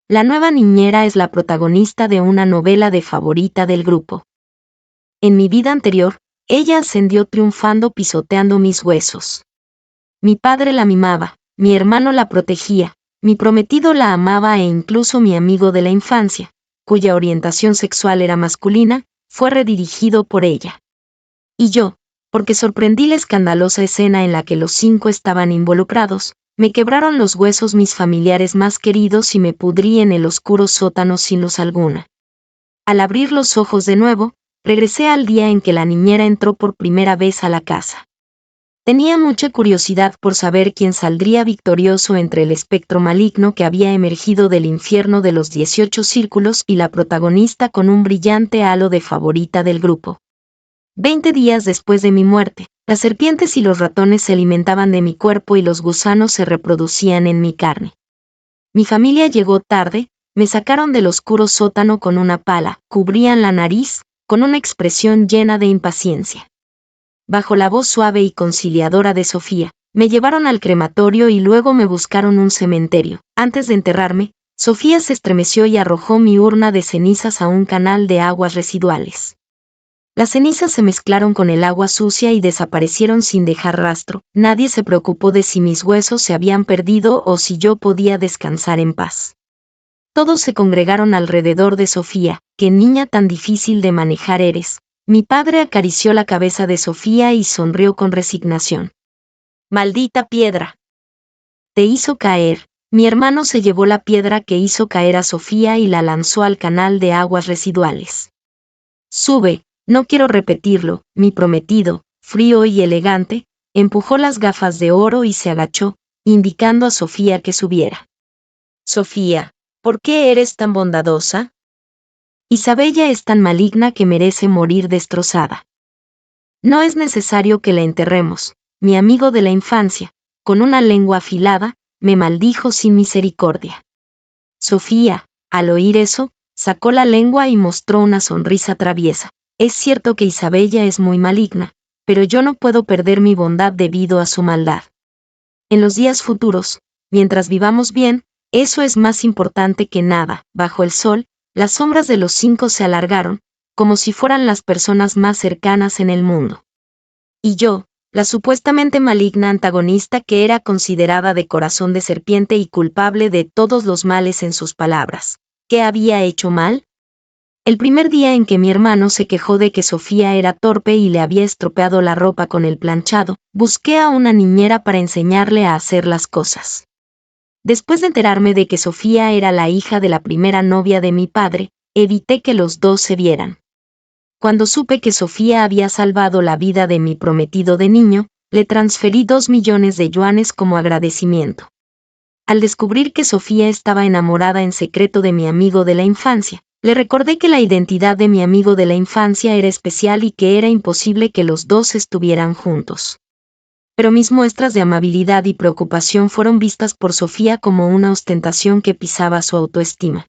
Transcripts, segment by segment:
La nueva niñera es la protagonista de una novela de favorita del grupo. En mi vida anterior, ella ascendió triunfando pisoteando mis huesos. Mi padre la mimaba, mi hermano la protegía, mi prometido la amaba e incluso mi amigo de la infancia, cuya orientación sexual era masculina, fue redirigido por ella. Y yo, porque sorprendí la escandalosa escena en la que los 5 estaban involucrados, me quebraron los huesos mis familiares más queridos y me pudrí en el oscuro sótano sin luz alguna. Al abrir los ojos de nuevo, regresé al día en que la niñera entró por primera vez a la casa. Tenía mucha curiosidad por saber quién saldría victorioso entre el espectro maligno que había emergido del infierno de los 18 círculos y la protagonista con un brillante halo de favorita del grupo. 20 días después de mi muerte, las serpientes y los ratones se alimentaban de mi cuerpo y los gusanos se reproducían en mi carne. Mi familia llegó tarde, me sacaron del oscuro sótano con una pala, cubrían la nariz, con una expresión llena de impaciencia. Bajo la voz suave y conciliadora de Sofía, me llevaron al crematorio y luego me buscaron un cementerio. Antes de enterrarme, Sofía se estremeció y arrojó mi urna de cenizas a un canal de aguas residuales. Las cenizas se mezclaron con el agua sucia y desaparecieron sin dejar rastro. Nadie se preocupó de si mis huesos se habían perdido o si yo podía descansar en paz. Todos se congregaron alrededor de Sofía. «Qué niña tan difícil de manejar eres». Mi padre acarició la cabeza de Sofía y sonrió con resignación. «Maldita piedra. Te hizo caer». Mi hermano se llevó la piedra que hizo caer a Sofía y la lanzó al canal de aguas residuales. «Sube». No quiero repetirlo, mi prometido, frío y elegante, empujó las gafas de oro y se agachó, indicando a Sofía que subiera. «Sofía, ¿por qué eres tan bondadosa? Isabella es tan maligna que merece morir destrozada. No es necesario que la enterremos», mi amigo de la infancia, con una lengua afilada, me maldijo sin misericordia. Sofía, al oír eso, sacó la lengua y mostró una sonrisa traviesa. «Es cierto que Isabella es muy maligna, pero yo no puedo perder mi bondad debido a su maldad. En los días futuros, mientras vivamos bien, eso es más importante que nada». Bajo el sol, las sombras de los 5 se alargaron, como si fueran las personas más cercanas en el mundo. Y yo, la supuestamente maligna antagonista que era considerada de corazón de serpiente y culpable de todos los males en sus palabras. ¿Qué había hecho mal? El primer día en que mi hermano se quejó de que Sofía era torpe y le había estropeado la ropa con el planchado, busqué a una niñera para enseñarle a hacer las cosas. Después de enterarme de que Sofía era la hija de la primera novia de mi padre, evité que los dos se vieran. Cuando supe que Sofía había salvado la vida de mi prometido de niño, le transferí 2 millones de yuanes como agradecimiento. Al descubrir que Sofía estaba enamorada en secreto de mi amigo de la infancia, le recordé que la identidad de mi amigo de la infancia era especial y que era imposible que los dos estuvieran juntos. Pero mis muestras de amabilidad y preocupación fueron vistas por Sofía como una ostentación que pisaba su autoestima.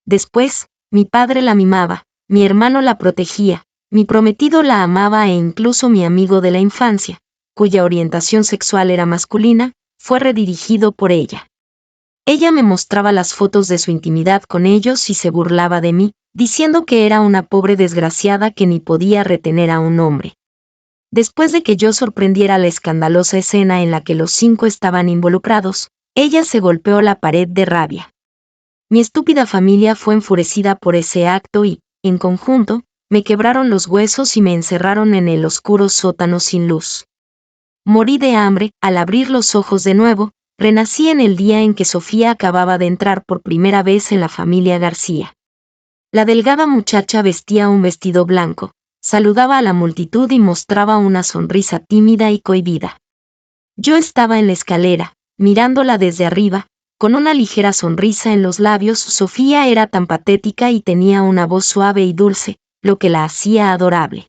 Después, mi padre la mimaba, mi hermano la protegía, mi prometido la amaba e incluso mi amigo de la infancia, cuya orientación sexual era masculina, fue redirigido por ella. Ella me mostraba las fotos de su intimidad con ellos y se burlaba de mí, diciendo que era una pobre desgraciada que ni podía retener a un hombre. Después de que yo sorprendiera la escandalosa escena en la que los 5 estaban involucrados, ella se golpeó la pared de rabia. Mi estúpida familia fue enfurecida por ese acto y, en conjunto, me quebraron los huesos y me encerraron en el oscuro sótano sin luz. Morí de hambre. Al abrir los ojos de nuevo, renací en el día en que Sofía acababa de entrar por primera vez en la familia García. La delgada muchacha vestía un vestido blanco, saludaba a la multitud y mostraba una sonrisa tímida y cohibida. Yo estaba en la escalera, mirándola desde arriba, con una ligera sonrisa en los labios. Sofía era tan patética y tenía una voz suave y dulce, lo que la hacía adorable.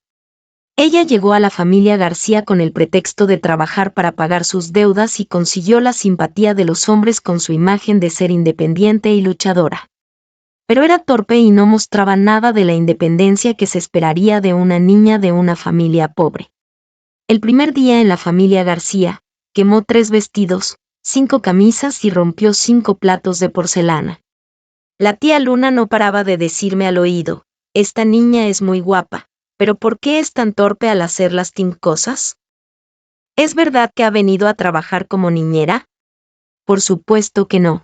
Ella llegó a la familia García con el pretexto de trabajar para pagar sus deudas y consiguió la simpatía de los hombres con su imagen de ser independiente y luchadora. Pero era torpe y no mostraba nada de la independencia que se esperaría de una niña de una familia pobre. El primer día en la familia García, quemó 3 vestidos, 5 camisas y rompió 5 platos de porcelana. La tía Luna no paraba de decirme al oído: esta niña es muy guapa, pero ¿por qué es tan torpe al hacer las cosas? ¿Es verdad que ha venido a trabajar como niñera? Por supuesto que no.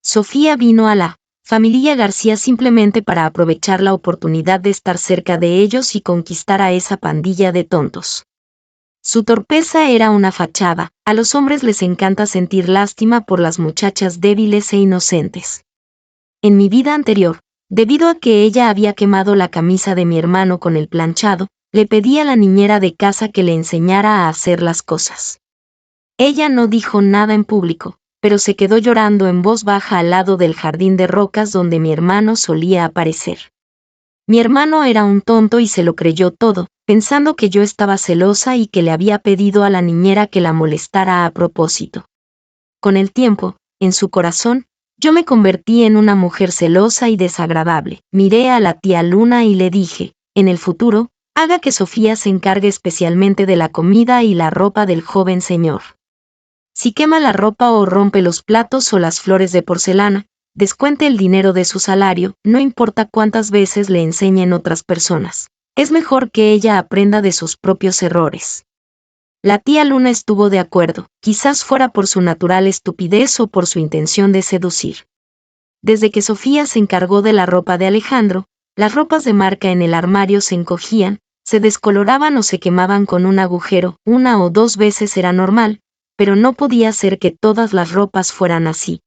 Sofía vino a la familia García simplemente para aprovechar la oportunidad de estar cerca de ellos y conquistar a esa pandilla de tontos. Su torpeza era una fachada. A los hombres les encanta sentir lástima por las muchachas débiles e inocentes. En mi vida anterior, debido a que ella había quemado la camisa de mi hermano con el planchado, le pedí a la niñera de casa que le enseñara a hacer las cosas. Ella no dijo nada en público, pero se quedó llorando en voz baja al lado del jardín de rocas donde mi hermano solía aparecer. Mi hermano era un tonto y se lo creyó todo, pensando que yo estaba celosa y que le había pedido a la niñera que la molestara a propósito. Con el tiempo, en su corazón, yo me convertí en una mujer celosa y desagradable. Miré a la tía Luna y le dije: en el futuro, haga que Sofía se encargue especialmente de la comida y la ropa del joven señor. Si quema la ropa o rompe los platos o las flores de porcelana, descuente el dinero de su salario, no importa cuántas veces le enseñen otras personas. Es mejor que ella aprenda de sus propios errores. La tía Luna estuvo de acuerdo, quizás fuera por su natural estupidez o por su intención de seducir. Desde que Sofía se encargó de la ropa de Alejandro, las ropas de marca en el armario se encogían, se descoloraban o se quemaban con un agujero. Una o dos veces era normal, pero no podía ser que todas las ropas fueran así.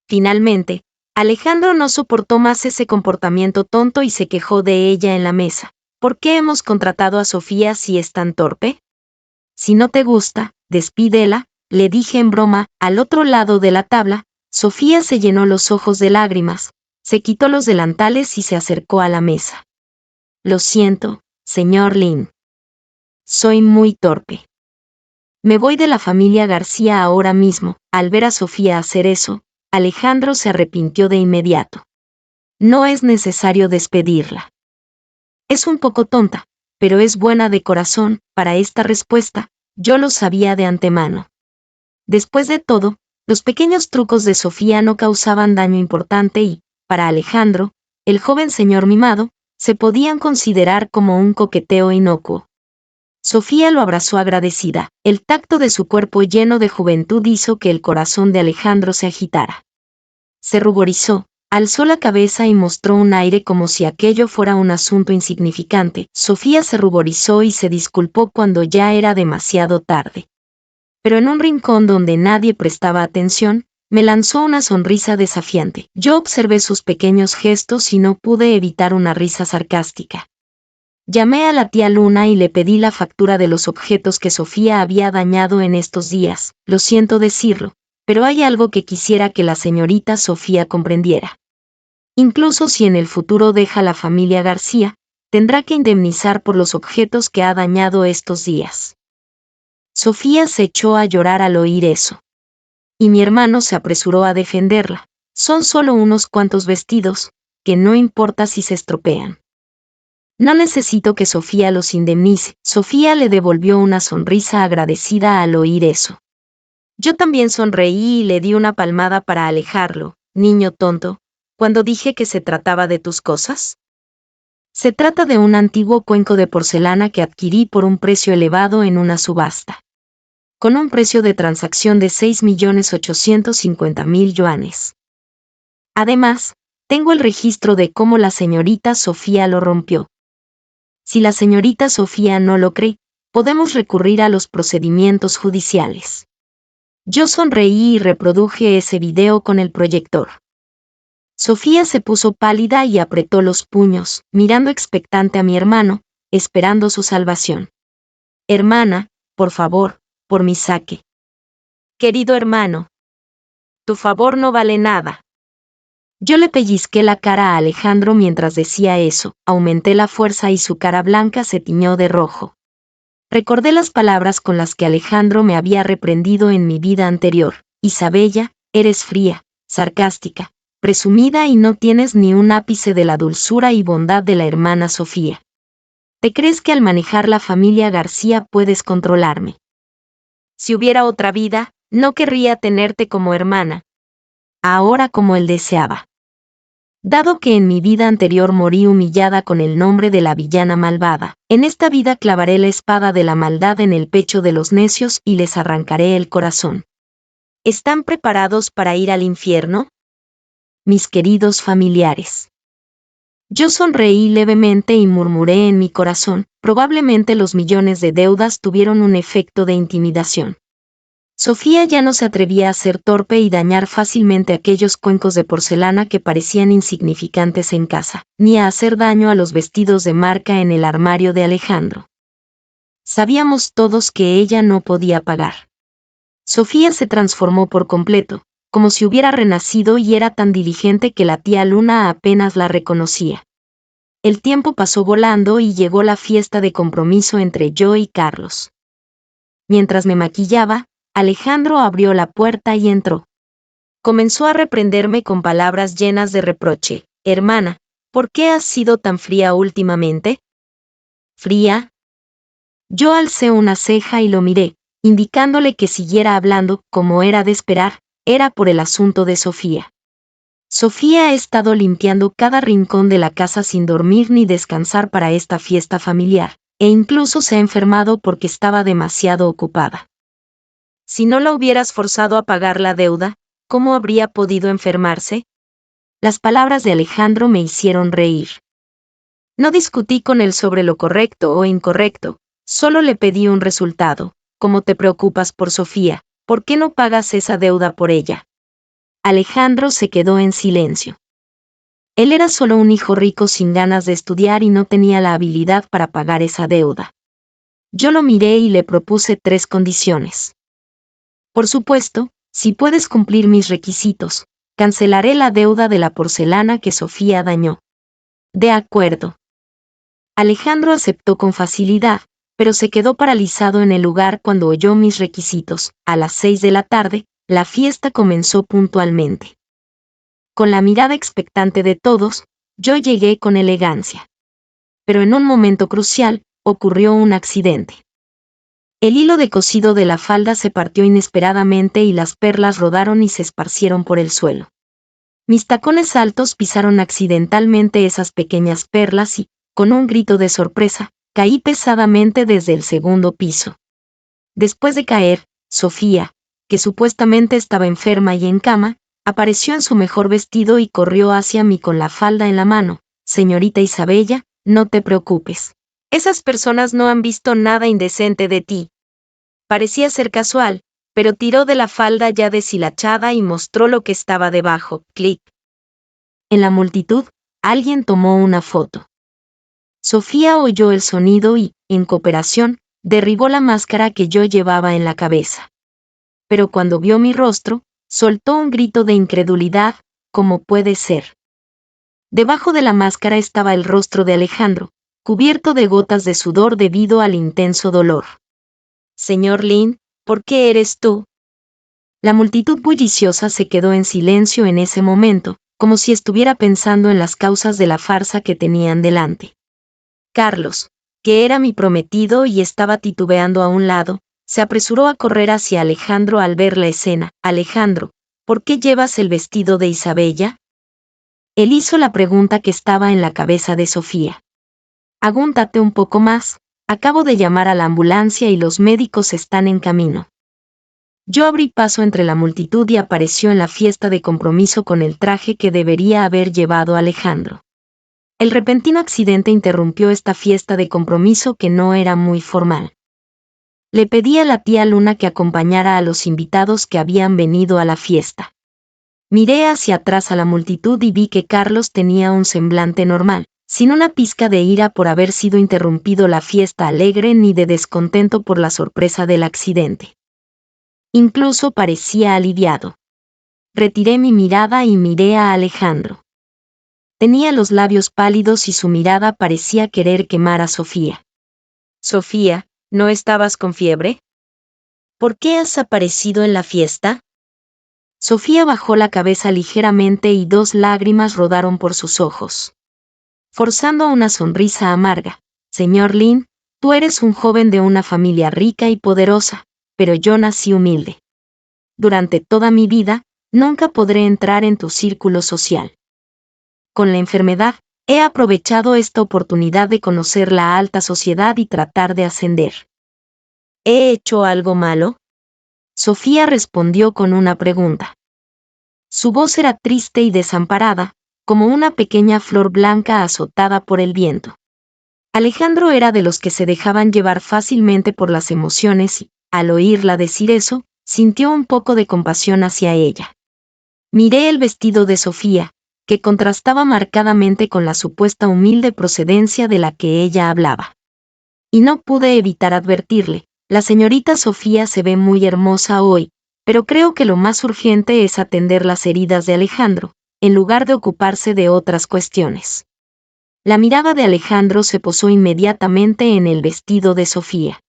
Finalmente, Alejandro no soportó más ese comportamiento tonto y se quejó de ella en la mesa. ¿Por qué hemos contratado a Sofía si es tan torpe? Si no te gusta, despídela, le dije en broma. Al otro lado de la tabla, Sofía se llenó los ojos de lágrimas, se quitó los delantales y se acercó a la mesa. Lo siento, señor Lin. Soy muy torpe. Me voy de la familia García ahora mismo. Al ver a Sofía hacer eso, Alejandro se arrepintió de inmediato. No es necesario despedirla. Es un poco tonta, pero es buena de corazón. Para esta respuesta, yo lo sabía de antemano. Después de todo, los pequeños trucos de Sofía no causaban daño importante y, para Alejandro, el joven señor mimado, se podían considerar como un coqueteo inocuo. Sofía lo abrazó agradecida. El tacto de su cuerpo lleno de juventud hizo que el corazón de Alejandro se agitara. Se ruborizó, alzó la cabeza y mostró un aire como si aquello fuera un asunto insignificante. Sofía se ruborizó y se disculpó cuando ya era demasiado tarde. Pero en un rincón donde nadie prestaba atención, me lanzó una sonrisa desafiante. Yo observé sus pequeños gestos y no pude evitar una risa sarcástica. Llamé a la tía Luna y le pedí la factura de los objetos que Sofía había dañado en estos días. Lo siento decirlo, pero hay algo que quisiera que la señorita Sofía comprendiera. Incluso si en el futuro deja la familia García, tendrá que indemnizar por los objetos que ha dañado estos días. Sofía se echó a llorar al oír eso. Y mi hermano se apresuró a defenderla. Son solo unos cuantos vestidos, que no importa si se estropean. No necesito que Sofía los indemnice. Sofía le devolvió una sonrisa agradecida al oír eso. Yo también sonreí y le di una palmada para alejarlo. Niño tonto, ¿cuándo dije que se trataba de tus cosas? Se trata de un antiguo cuenco de porcelana que adquirí por un precio elevado en una subasta. Con un precio de transacción de 6.850.000 yuanes. Además, tengo el registro de cómo la señorita Sofía lo rompió. Si la señorita Sofía no lo cree, podemos recurrir a los procedimientos judiciales. Yo sonreí y reproduje ese video con el proyector. Sofía se puso pálida y apretó los puños, mirando expectante a mi hermano, esperando su salvación. Hermana, por favor, por mi saque. Querido hermano, tu favor no vale nada. Yo le pellizqué la cara a Alejandro mientras decía eso, aumenté la fuerza y su cara blanca se tiñó de rojo. Recordé las palabras con las que Alejandro me había reprendido en mi vida anterior. Isabella, eres fría, sarcástica, presumida y no tienes ni un ápice de la dulzura y bondad de la hermana Sofía. ¿Te crees que al manejar la familia García puedes controlarme? Si hubiera otra vida, no querría tenerte como hermana. Ahora como él deseaba. Dado que en mi vida anterior morí humillada con el nombre de la villana malvada, en esta vida clavaré la espada de la maldad en el pecho de los necios y les arrancaré el corazón. ¿Están preparados para ir al infierno? Mis queridos familiares. Yo sonreí levemente y murmuré en mi corazón, probablemente los millones de deudas tuvieron un efecto de intimidación. Sofía ya no se atrevía a ser torpe y dañar fácilmente aquellos cuencos de porcelana que parecían insignificantes en casa, ni a hacer daño a los vestidos de marca en el armario de Alejandro. Sabíamos todos que ella no podía pagar. Sofía se transformó por completo, como si hubiera renacido y era tan diligente que la tía Luna apenas la reconocía. El tiempo pasó volando y llegó la fiesta de compromiso entre yo y Carlos. Mientras me maquillaba, Alejandro abrió la puerta y entró. Comenzó a reprenderme con palabras llenas de reproche. Hermana, ¿por qué has sido tan fría últimamente? ¿Fría? Yo alcé una ceja y lo miré, indicándole que siguiera hablando, como era de esperar, era por el asunto de Sofía. Sofía ha estado limpiando cada rincón de la casa sin dormir ni descansar para esta fiesta familiar, e incluso se ha enfermado porque estaba demasiado ocupada. Si no la hubieras forzado a pagar la deuda, ¿cómo habría podido enfermarse? Las palabras de Alejandro me hicieron reír. No discutí con él sobre lo correcto o incorrecto, solo le pedí un resultado. ¿Cómo te preocupas por Sofía? ¿Por qué no pagas esa deuda por ella? Alejandro se quedó en silencio. Él era solo un hijo rico sin ganas de estudiar y no tenía la habilidad para pagar esa deuda. Yo lo miré y le propuse 3 condiciones. Por supuesto, si puedes cumplir mis requisitos, cancelaré la deuda de la porcelana que Sofía dañó. De acuerdo. Alejandro aceptó con facilidad, pero se quedó paralizado en el lugar cuando oyó mis requisitos. A las 6 de la tarde, la fiesta comenzó puntualmente. Con la mirada expectante de todos, yo llegué con elegancia. Pero en un momento crucial, ocurrió un accidente. El hilo de cosido de la falda se partió inesperadamente y las perlas rodaron y se esparcieron por el suelo. Mis tacones altos pisaron accidentalmente esas pequeñas perlas y, con un grito de sorpresa, caí pesadamente desde el 2.º piso. Después de caer, Sofía, que supuestamente estaba enferma y en cama, apareció en su mejor vestido y corrió hacia mí con la falda en la mano. Señorita Isabella, no te preocupes. Esas personas no han visto nada indecente de ti. Parecía ser casual, pero tiró de la falda ya deshilachada y mostró lo que estaba debajo. Clic. En la multitud, alguien tomó una foto. Sofía oyó el sonido y, en cooperación, derribó la máscara que yo llevaba en la cabeza. Pero cuando vio mi rostro, soltó un grito de incredulidad. ¿Cómo puede ser? Debajo de la máscara estaba el rostro de Alejandro, cubierto de gotas de sudor debido al intenso dolor. Señor Lin, ¿por qué eres tú? La multitud bulliciosa se quedó en silencio en ese momento, como si estuviera pensando en las causas de la farsa que tenían delante. Carlos, que era mi prometido y estaba titubeando a un lado, se apresuró a correr hacia Alejandro al ver la escena. Alejandro, ¿por qué llevas el vestido de Isabella? Él hizo la pregunta que estaba en la cabeza de Sofía. Agúntate un poco más, acabo de llamar a la ambulancia y los médicos están en camino. Yo abrí paso entre la multitud y apareció en la fiesta de compromiso con el traje que debería haber llevado Alejandro. El repentino accidente interrumpió esta fiesta de compromiso que no era muy formal. Le pedí a la tía Luna que acompañara a los invitados que habían venido a la fiesta. Miré hacia atrás a la multitud y vi que Carlos tenía un semblante normal, sin una pizca de ira por haber sido interrumpido la fiesta alegre ni de descontento por la sorpresa del accidente. Incluso parecía aliviado. Retiré mi mirada y miré a Alejandro. Tenía los labios pálidos y su mirada parecía querer quemar a Sofía. Sofía, ¿no estabas con fiebre? ¿Por qué has aparecido en la fiesta? Sofía bajó la cabeza ligeramente y 2 lágrimas rodaron por sus ojos. Forzando una sonrisa amarga, Señor Lin, tú eres un joven de una familia rica y poderosa, pero yo nací humilde. Durante toda mi vida, nunca podré entrar en tu círculo social. con la enfermedad, he aprovechado esta oportunidad de conocer la alta sociedad y tratar de ascender. ¿He hecho algo malo? Sofía respondió con una pregunta. Su voz era triste y desamparada, como una pequeña flor blanca azotada por el viento. Alejandro era de los que se dejaban llevar fácilmente por las emociones y, al oírla decir eso, sintió un poco de compasión hacia ella. Miré el vestido de Sofía, que contrastaba marcadamente con la supuesta humilde procedencia de la que ella hablaba. Y no pude evitar advertirle, la señorita Sofía se ve muy hermosa hoy, pero creo que lo más urgente es atender las heridas de Alejandro, en lugar de ocuparse de otras cuestiones. La mirada de Alejandro se posó inmediatamente en el vestido de Sofía.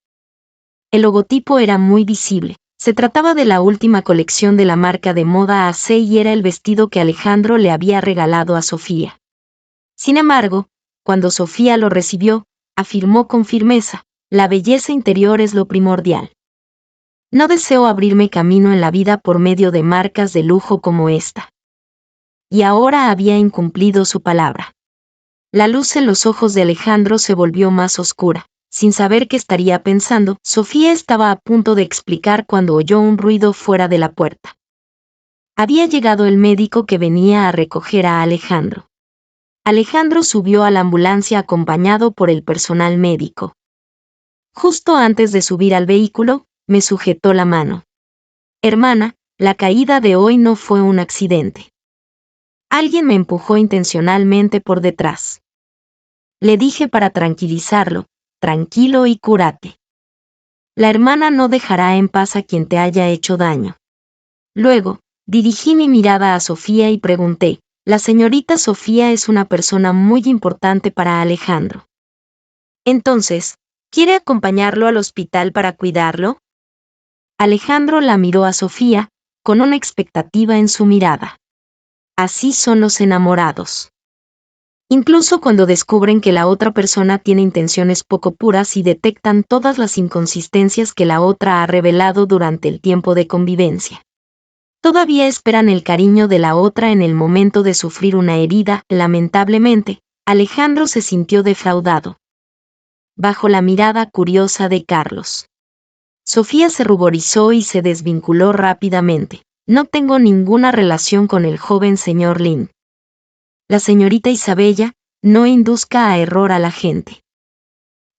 El logotipo era muy visible. Se trataba de la última colección de la marca de moda AC y era el vestido que Alejandro le había regalado a Sofía. Sin embargo, cuando Sofía lo recibió, afirmó con firmeza, la belleza interior es lo primordial. No deseo abrirme camino en la vida por medio de marcas de lujo como esta. Y ahora había incumplido su palabra. La luz en los ojos de Alejandro se volvió más oscura. Sin saber qué estaría pensando, Sofía estaba a punto de explicar cuando oyó un ruido fuera de la puerta. Había llegado el médico que venía a recoger a Alejandro. Alejandro subió a la ambulancia acompañado por el personal médico. Justo antes de subir al vehículo, me sujetó la mano. Hermana, la caída de hoy no fue un accidente. Alguien me empujó intencionalmente por detrás. Le dije para tranquilizarlo, tranquilo y cúrate. La hermana no dejará en paz a quien te haya hecho daño. Luego, dirigí mi mirada a Sofía y pregunté, la señorita Sofía es una persona muy importante para Alejandro. Entonces, ¿quiere acompañarlo al hospital para cuidarlo? Alejandro la miró a Sofía, con una expectativa en su mirada. Así son los enamorados. Incluso cuando descubren que la otra persona tiene intenciones poco puras y detectan todas las inconsistencias que la otra ha revelado durante el tiempo de convivencia. Todavía esperan el cariño de la otra en el momento de sufrir una herida. Lamentablemente, Alejandro se sintió defraudado. Bajo la mirada curiosa de Carlos. Sofía se ruborizó y se desvinculó rápidamente. No tengo ninguna relación con el joven señor Lin. La señorita Isabella, no induzca a error a la gente.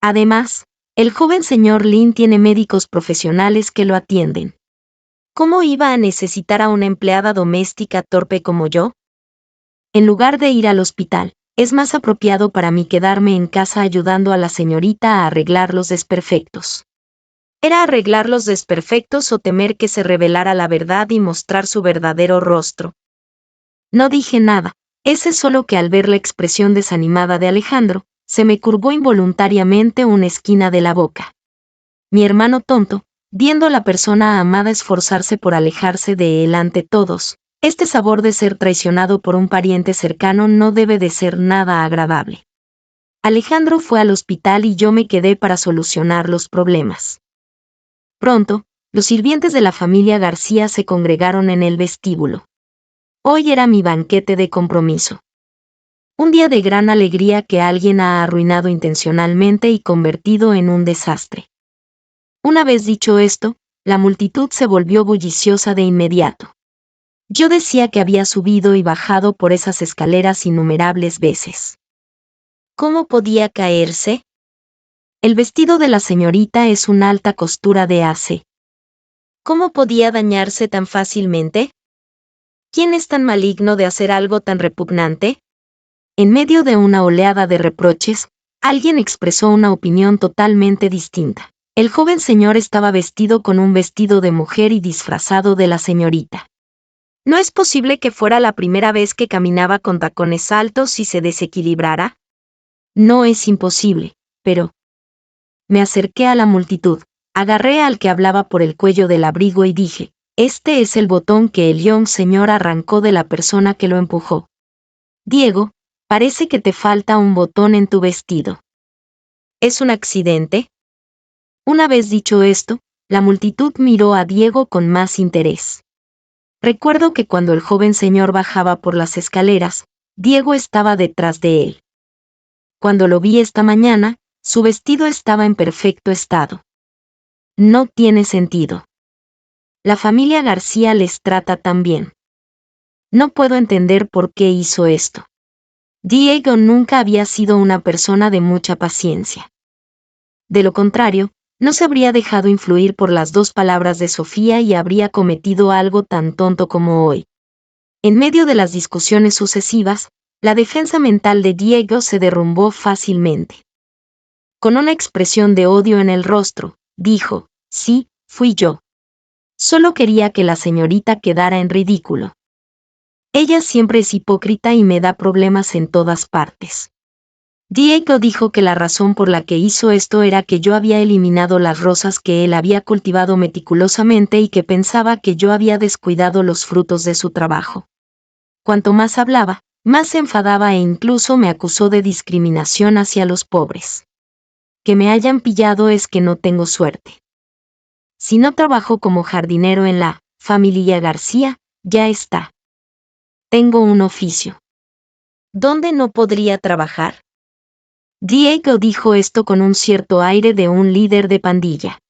Además, el joven señor Lin tiene médicos profesionales que lo atienden. ¿Cómo iba a necesitar a una empleada doméstica torpe como yo? En lugar de ir al hospital, es más apropiado para mí quedarme en casa ayudando a la señorita a arreglar los desperfectos. ¿Era arreglar los desperfectos o temer que se revelara la verdad y mostrar su verdadero rostro? No dije nada. Ese solo que al ver la expresión desanimada de Alejandro, se me curvó involuntariamente una esquina de la boca. Mi hermano tonto, viendo a la persona amada esforzarse por alejarse de él ante todos, este sabor de ser traicionado por un pariente cercano no debe de ser nada agradable. Alejandro fue al hospital y yo me quedé para solucionar los problemas. Pronto, los sirvientes de la familia García se congregaron en el vestíbulo. Hoy era mi banquete de compromiso. Un día de gran alegría que alguien ha arruinado intencionalmente y convertido en un desastre. Una vez dicho esto, la multitud se volvió bulliciosa de inmediato. Yo decía que había subido y bajado por esas escaleras innumerables veces. ¿Cómo podía caerse? El vestido de la señorita es una alta costura de AC. ¿Cómo podía dañarse tan fácilmente? ¿Quién es tan maligno de hacer algo tan repugnante? En medio de una oleada de reproches, alguien expresó una opinión totalmente distinta. El joven señor estaba vestido con un vestido de mujer y disfrazado de la señorita. ¿No es posible que fuera la primera vez que caminaba con tacones altos y se desequilibrara? No es imposible, pero... Me acerqué a la multitud, agarré al que hablaba por el cuello del abrigo y dije, este es el botón que el young señor arrancó de la persona que lo empujó. Diego, parece que te falta un botón en tu vestido. ¿Es un accidente? Una vez dicho esto, la multitud miró a Diego con más interés. Recuerdo que cuando el joven señor bajaba por las escaleras, Diego estaba detrás de él. Cuando lo vi esta mañana, su vestido estaba en perfecto estado. No tiene sentido. La familia García les trata tan bien. No puedo entender por qué hizo esto. Diego nunca había sido una persona de mucha paciencia. De lo contrario, no se habría dejado influir por las 2 palabras de Sofía y habría cometido algo tan tonto como hoy. En medio de las discusiones sucesivas, la defensa mental de Diego se derrumbó fácilmente. Con una expresión de odio en el rostro, dijo: sí, fui yo. Solo quería que la señorita quedara en ridículo. Ella siempre es hipócrita y me da problemas en todas partes. Diego dijo que la razón por la que hizo esto era que yo había eliminado las rosas que él había cultivado meticulosamente y que pensaba que yo había descuidado los frutos de su trabajo. Cuanto más hablaba, más se enfadaba e incluso me acusó de discriminación hacia los pobres. Que me hayan pillado es que no tengo suerte. Si no trabajo como jardinero en la familia García, ya está. Tengo un oficio. ¿Dónde no podría trabajar? Diego dijo esto con un cierto aire de un líder de pandilla.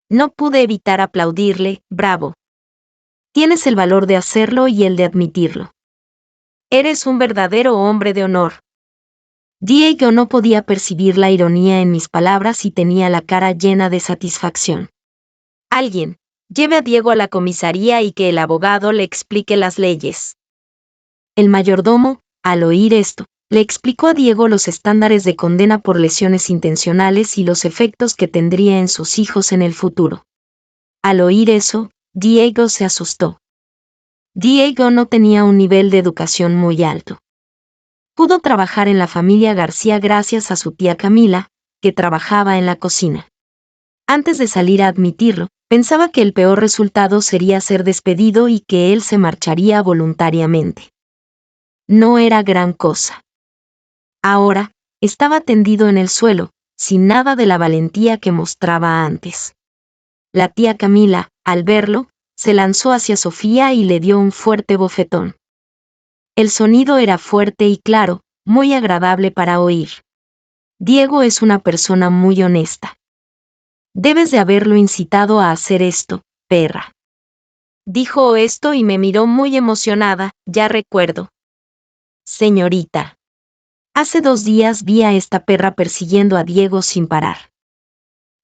No pude evitar aplaudirle: bravo. Tienes el valor de hacerlo y el de admitirlo. Eres un verdadero hombre de honor. Diego no podía percibir la ironía en mis palabras y tenía la cara llena de satisfacción. Alguien, lleve a Diego a la comisaría y que el abogado le explique las leyes. El mayordomo, al oír esto, le explicó a Diego los estándares de condena por lesiones intencionales y los efectos que tendría en sus hijos en el futuro. Al oír eso, Diego se asustó. Diego no tenía un nivel de educación muy alto. Pudo trabajar en la familia García gracias a su tía Camila, que trabajaba en la cocina. Antes de salir a admitirlo, pensaba que el peor resultado sería ser despedido y que él se marcharía voluntariamente. No era gran cosa. Ahora, estaba tendido en el suelo, sin nada de la valentía que mostraba antes. La tía Camila, al verlo, se lanzó hacia Sofía y le dio un fuerte bofetón. El sonido era fuerte y claro, muy agradable para oír. Diego es una persona muy honesta. Debes de haberlo incitado a hacer esto, perra. Dijo esto y me miró muy emocionada: ya recuerdo. Señorita. Hace 2 días vi a esta perra persiguiendo a Diego sin parar.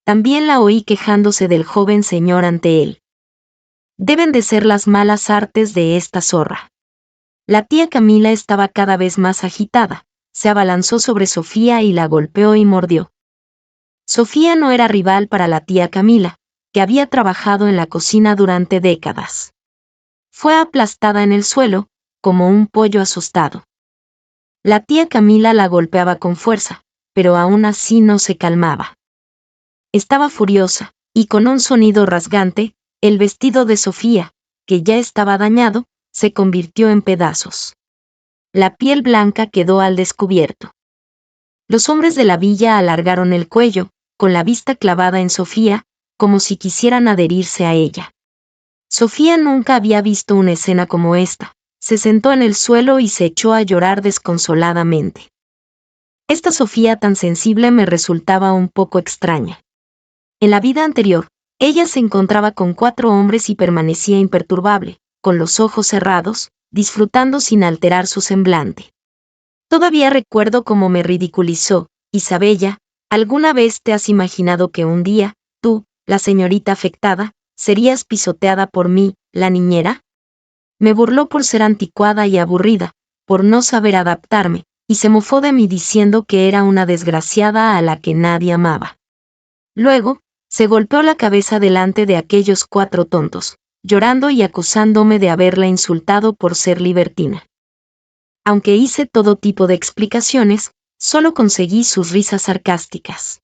También la oí quejándose del joven señor ante él. Deben de ser las malas artes de esta zorra. La tía Camila estaba cada vez más agitada, se abalanzó sobre Sofía y la golpeó y mordió. Sofía no era rival para la tía Camila, que había trabajado en la cocina durante décadas. Fue aplastada en el suelo, como un pollo asustado. La tía Camila la golpeaba con fuerza, pero aún así no se calmaba. Estaba furiosa, y con un sonido rasgante, el vestido de Sofía, que ya estaba dañado, se convirtió en pedazos. La piel blanca quedó al descubierto. Los hombres de la villa alargaron el cuello, con la vista clavada en Sofía, como si quisieran adherirse a ella. Sofía nunca había visto una escena como esta. Se sentó en el suelo y se echó a llorar desconsoladamente. Esta Sofía tan sensible me resultaba un poco extraña. En la vida anterior, ella se encontraba con 4 hombres y permanecía imperturbable, con los ojos cerrados, disfrutando sin alterar su semblante. Todavía recuerdo cómo me ridiculizó: Isabella, ¿alguna vez te has imaginado que un día, tú, la señorita afectada, serías pisoteada por mí, la niñera? Me burló por ser anticuada y aburrida, por no saber adaptarme, y se mofó de mí diciendo que era una desgraciada a la que nadie amaba. Luego, se golpeó la cabeza delante de aquellos 4 tontos, llorando y acusándome de haberla insultado por ser libertina. Aunque hice todo tipo de explicaciones, solo conseguí sus risas sarcásticas.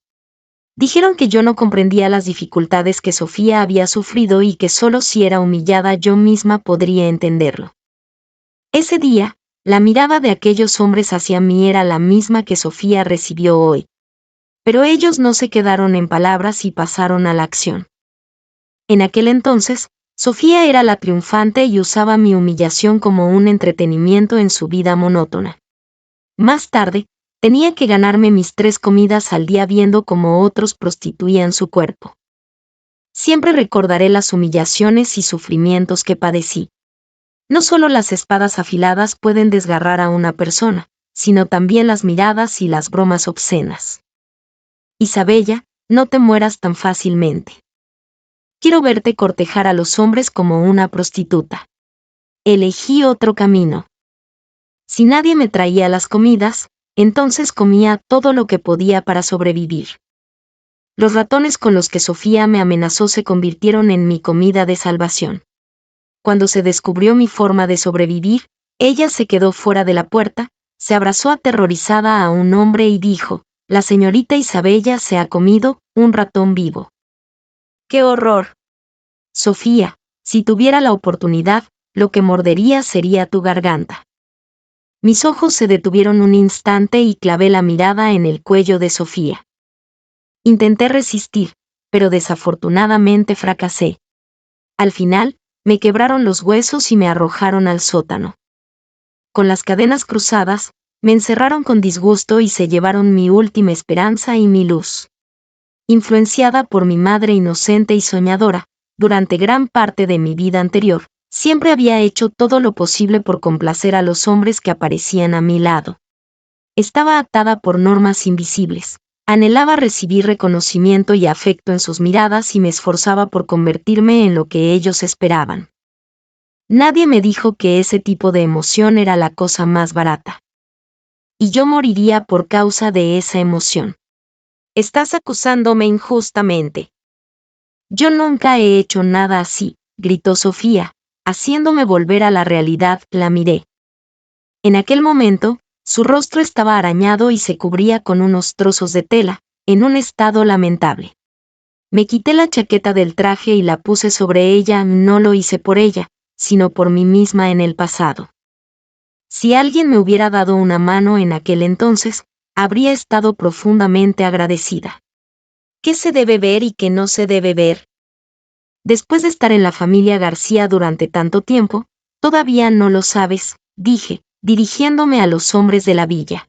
Dijeron que yo no comprendía las dificultades que Sofía había sufrido y que solo si era humillada yo misma podría entenderlo. Ese día, la mirada de aquellos hombres hacia mí era la misma que Sofía recibió hoy. Pero ellos no se quedaron en palabras y pasaron a la acción. En aquel entonces, Sofía era la triunfante y usaba mi humillación como un entretenimiento en su vida monótona. Más tarde, tenía que ganarme mis 3 comidas al día viendo cómo otros prostituían su cuerpo. Siempre recordaré las humillaciones y sufrimientos que padecí. No solo las espadas afiladas pueden desgarrar a una persona, sino también las miradas y las bromas obscenas. Isabella, no te mueras tan fácilmente. Quiero verte cortejar a los hombres como una prostituta. Elegí otro camino. Si nadie me traía las comidas, entonces comía todo lo que podía para sobrevivir. Los ratones con los que Sofía me amenazó se convirtieron en mi comida de salvación. Cuando se descubrió mi forma de sobrevivir, ella se quedó fuera de la puerta, se abrazó aterrorizada a un hombre y dijo: «La señorita Isabella se ha comido un ratón vivo». ¡Qué horror! Sofía, si tuviera la oportunidad, lo que mordería sería tu garganta. Mis ojos se detuvieron un instante y clavé la mirada en el cuello de Sofía. Intenté resistir, pero desafortunadamente fracasé. Al final, me quebraron los huesos y me arrojaron al sótano. Con las cadenas cruzadas, me encerraron con disgusto y se llevaron mi última esperanza y mi luz. Influenciada por mi madre inocente y soñadora, durante gran parte de mi vida anterior, siempre había hecho todo lo posible por complacer a los hombres que aparecían a mi lado. Estaba atada por normas invisibles. Anhelaba recibir reconocimiento y afecto en sus miradas y me esforzaba por convertirme en lo que ellos esperaban. Nadie me dijo que ese tipo de emoción era la cosa más barata. Y yo moriría por causa de esa emoción. Estás acusándome injustamente. Yo nunca he hecho nada así, gritó Sofía, haciéndome volver a la realidad. La miré. En aquel momento, su rostro estaba arañado y se cubría con unos trozos de tela, en un estado lamentable. Me quité la chaqueta del traje y la puse sobre ella. No lo hice por ella, sino por mí misma en el pasado. Si alguien me hubiera dado una mano en aquel entonces, habría estado profundamente agradecida. ¿Qué se debe ver y qué no se debe ver? Después de estar en la familia García durante tanto tiempo, todavía no lo sabes, dije, dirigiéndome a los hombres de la villa.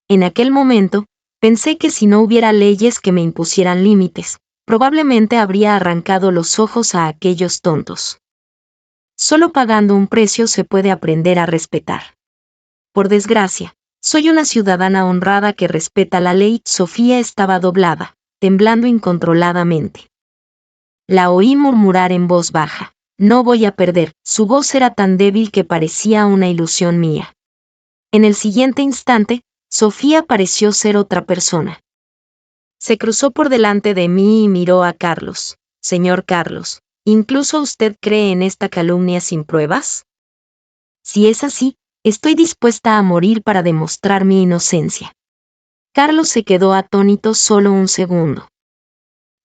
En aquel momento, pensé que si no hubiera leyes que me impusieran límites, probablemente habría arrancado los ojos a aquellos tontos. Solo pagando un precio se puede aprender a respetar. Por desgracia, soy una ciudadana honrada que respeta la ley. Sofía estaba doblada, temblando incontroladamente. La oí murmurar en voz baja: «No voy a perder». Su voz era tan débil que parecía una ilusión mía. En el siguiente instante, Sofía pareció ser otra persona. Se cruzó por delante de mí y miró a Carlos. «Señor Carlos, ¿incluso usted cree en esta calumnia sin pruebas? Si es así, estoy dispuesta a morir para demostrar mi inocencia». Carlos se quedó atónito solo un segundo.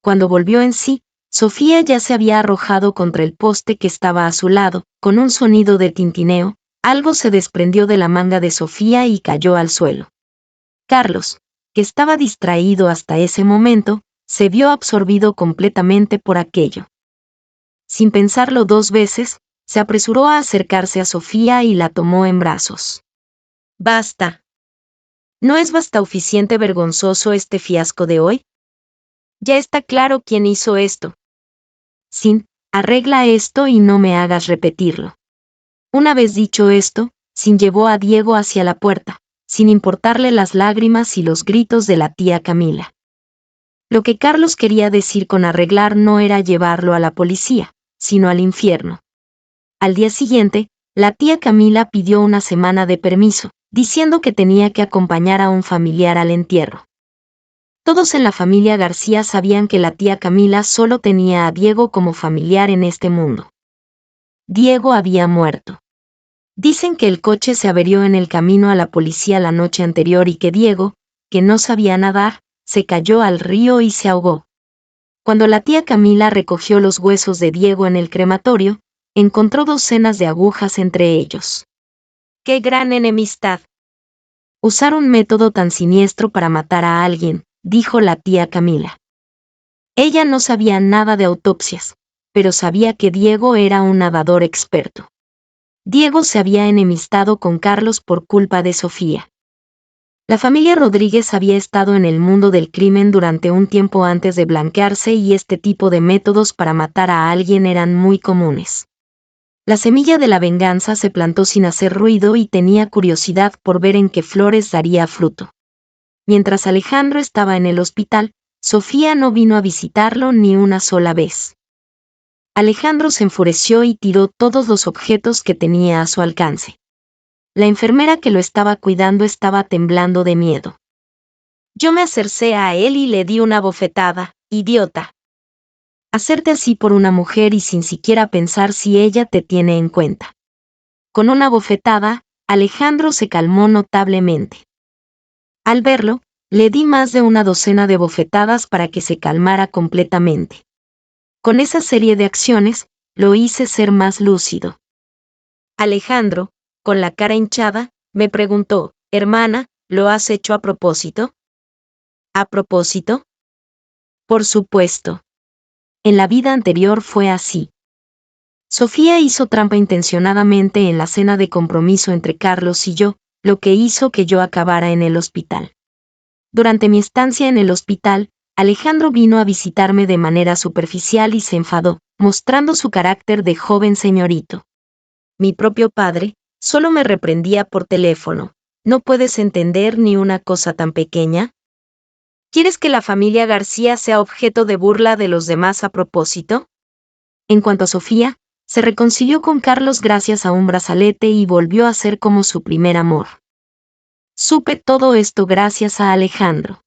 Cuando volvió en sí, Sofía ya se había arrojado contra el poste que estaba a su lado. Con un sonido de tintineo, algo se desprendió de la manga de Sofía y cayó al suelo. Carlos, que estaba distraído hasta ese momento, se vio absorbido completamente por aquello. Sin pensarlo 2 veces, se apresuró a acercarse a Sofía y la tomó en brazos. «Basta. ¿No es bastante vergonzoso este fiasco de hoy? Ya está claro quién hizo esto. Sin, arregla esto y no me hagas repetirlo». Una vez dicho esto, Sin llevó a Diego hacia la puerta, sin importarle las lágrimas y los gritos de la tía Camila. Lo que Carlos quería decir con arreglar no era llevarlo a la policía, sino al infierno. Al día siguiente, la tía Camila pidió una semana de permiso, diciendo que tenía que acompañar a un familiar al entierro. Todos en la familia García sabían que la tía Camila solo tenía a Diego como familiar en este mundo. Diego había muerto. Dicen que el coche se averió en el camino a la policía la noche anterior y que Diego, que no sabía nadar, se cayó al río y se ahogó. Cuando la tía Camila recogió los huesos de Diego en el crematorio, encontró docenas de agujas entre ellos. ¡Qué gran enemistad! Usar un método tan siniestro para matar a alguien, dijo la tía Camila. Ella no sabía nada de autopsias, pero sabía que Diego era un nadador experto. Diego se había enemistado con Carlos por culpa de Sofía. La familia Rodríguez había estado en el mundo del crimen durante un tiempo antes de blanquearse y este tipo de métodos para matar a alguien eran muy comunes. La semilla de la venganza se plantó sin hacer ruido y tenía curiosidad por ver en qué flores daría fruto. Mientras Alejandro estaba en el hospital, Sofía no vino a visitarlo ni una sola vez. Alejandro se enfureció y tiró todos los objetos que tenía a su alcance. La enfermera que lo estaba cuidando estaba temblando de miedo. Yo me acercé a él y le di una bofetada. Idiota. Hacerte así por una mujer y sin siquiera pensar si ella te tiene en cuenta. Con una bofetada, Alejandro se calmó notablemente. Al verlo, le di más de una docena de bofetadas para que se calmara completamente. Con esa serie de acciones, lo hice ser más lúcido. Alejandro, con la cara hinchada, me preguntó, hermana, ¿lo has hecho a propósito? ¿A propósito? Por supuesto. En la vida anterior fue así. Sofía hizo trampa intencionadamente en la cena de compromiso entre Carlos y yo, lo que hizo que yo acabara en el hospital. Durante mi estancia en el hospital, Alejandro vino a visitarme de manera superficial y se enfadó, mostrando su carácter de joven señorito. Mi propio padre solo me reprendía por teléfono. ¿No puedes entender ni una cosa tan pequeña? ¿Quieres que la familia García sea objeto de burla de los demás a propósito? En cuanto a Sofía, se reconcilió con Carlos gracias a un brazalete y volvió a ser como su primer amor. Supe todo esto gracias a Alejandro.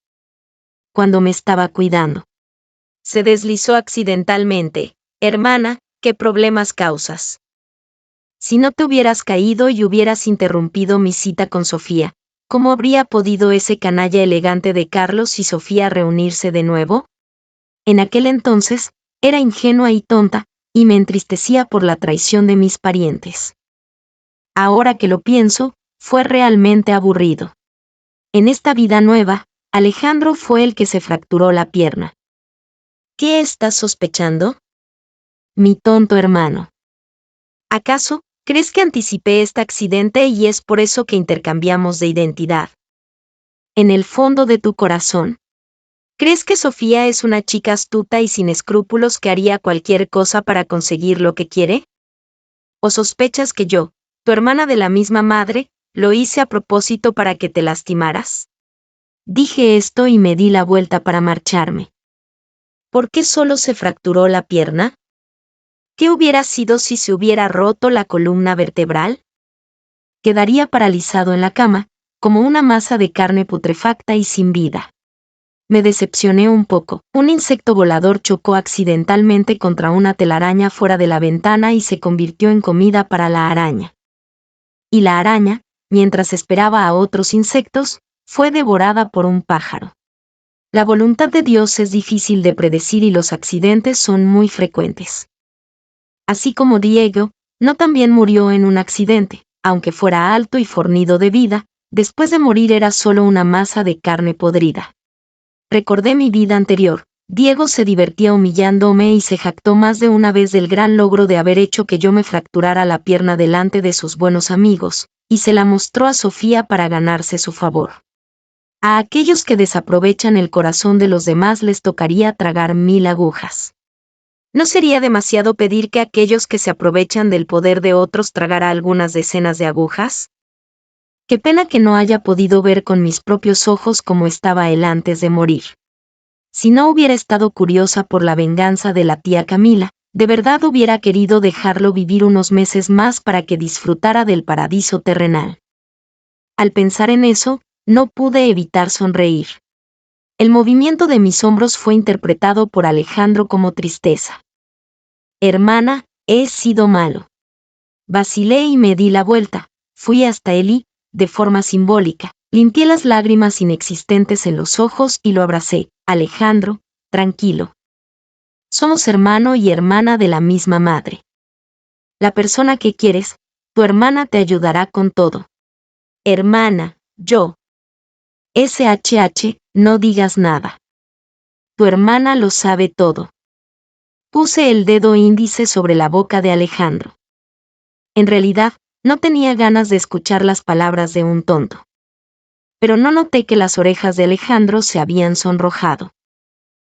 Cuando me estaba cuidando. Se deslizó accidentalmente. Hermana, ¿qué problemas causas? Si no te hubieras caído y hubieras interrumpido mi cita con Sofía, ¿cómo habría podido ese canalla elegante de Carlos y Sofía reunirse de nuevo? En aquel entonces, era ingenua y tonta, y me entristecía por la traición de mis parientes. Ahora que lo pienso, fue realmente aburrido. En esta vida nueva, Alejandro fue el que se fracturó la pierna. ¿Qué estás sospechando? Mi tonto hermano. ¿Acaso crees que anticipé este accidente y es por eso que intercambiamos de identidad? En el fondo de tu corazón. ¿Crees que Sofía es una chica astuta y sin escrúpulos que haría cualquier cosa para conseguir lo que quiere? ¿O sospechas que yo, tu hermana de la misma madre, lo hice a propósito para que te lastimaras? Dije esto y me di la vuelta para marcharme. ¿Por qué solo se fracturó la pierna? ¿Qué hubiera sido si se hubiera roto la columna vertebral? Quedaría paralizado en la cama, como una masa de carne putrefacta y sin vida. Me decepcioné un poco. Un insecto volador chocó accidentalmente contra una telaraña fuera de la ventana y se convirtió en comida para la araña. Y la araña, mientras esperaba a otros insectos, fue devorada por un pájaro. La voluntad de Dios es difícil de predecir y los accidentes son muy frecuentes. Así como Diego, no también murió en un accidente, aunque fuera alto y fornido de vida, después de morir era solo una masa de carne podrida. Recordé mi vida anterior. Diego se divertía humillándome y se jactó más de una vez del gran logro de haber hecho que yo me fracturara la pierna delante de sus buenos amigos, y se la mostró a Sofía para ganarse su favor. A aquellos que desaprovechan el corazón de los demás les tocaría tragar 1000 agujas. ¿No sería demasiado pedir que aquellos que se aprovechan del poder de otros tragara algunas decenas de agujas? Qué pena que no haya podido ver con mis propios ojos cómo estaba él antes de morir. Si no hubiera estado curiosa por la venganza de la tía Camila, de verdad hubiera querido dejarlo vivir unos meses más para que disfrutara del paraíso terrenal. Al pensar en eso, no pude evitar sonreír. El movimiento de mis hombros fue interpretado por Alejandro como tristeza. Hermana, he sido malo. Vacilé y me di la vuelta, fui hasta él y, de forma simbólica, limpié las lágrimas inexistentes en los ojos y lo abracé. Alejandro, tranquilo. Somos hermano y hermana de la misma madre. La persona que quieres, tu hermana te ayudará con todo. Hermana, yo. SHH, no digas nada. Tu hermana lo sabe todo. Puse el dedo índice sobre la boca de Alejandro. En realidad, no tenía ganas de escuchar las palabras de un tonto. Pero no noté que las orejas de Alejandro se habían sonrojado.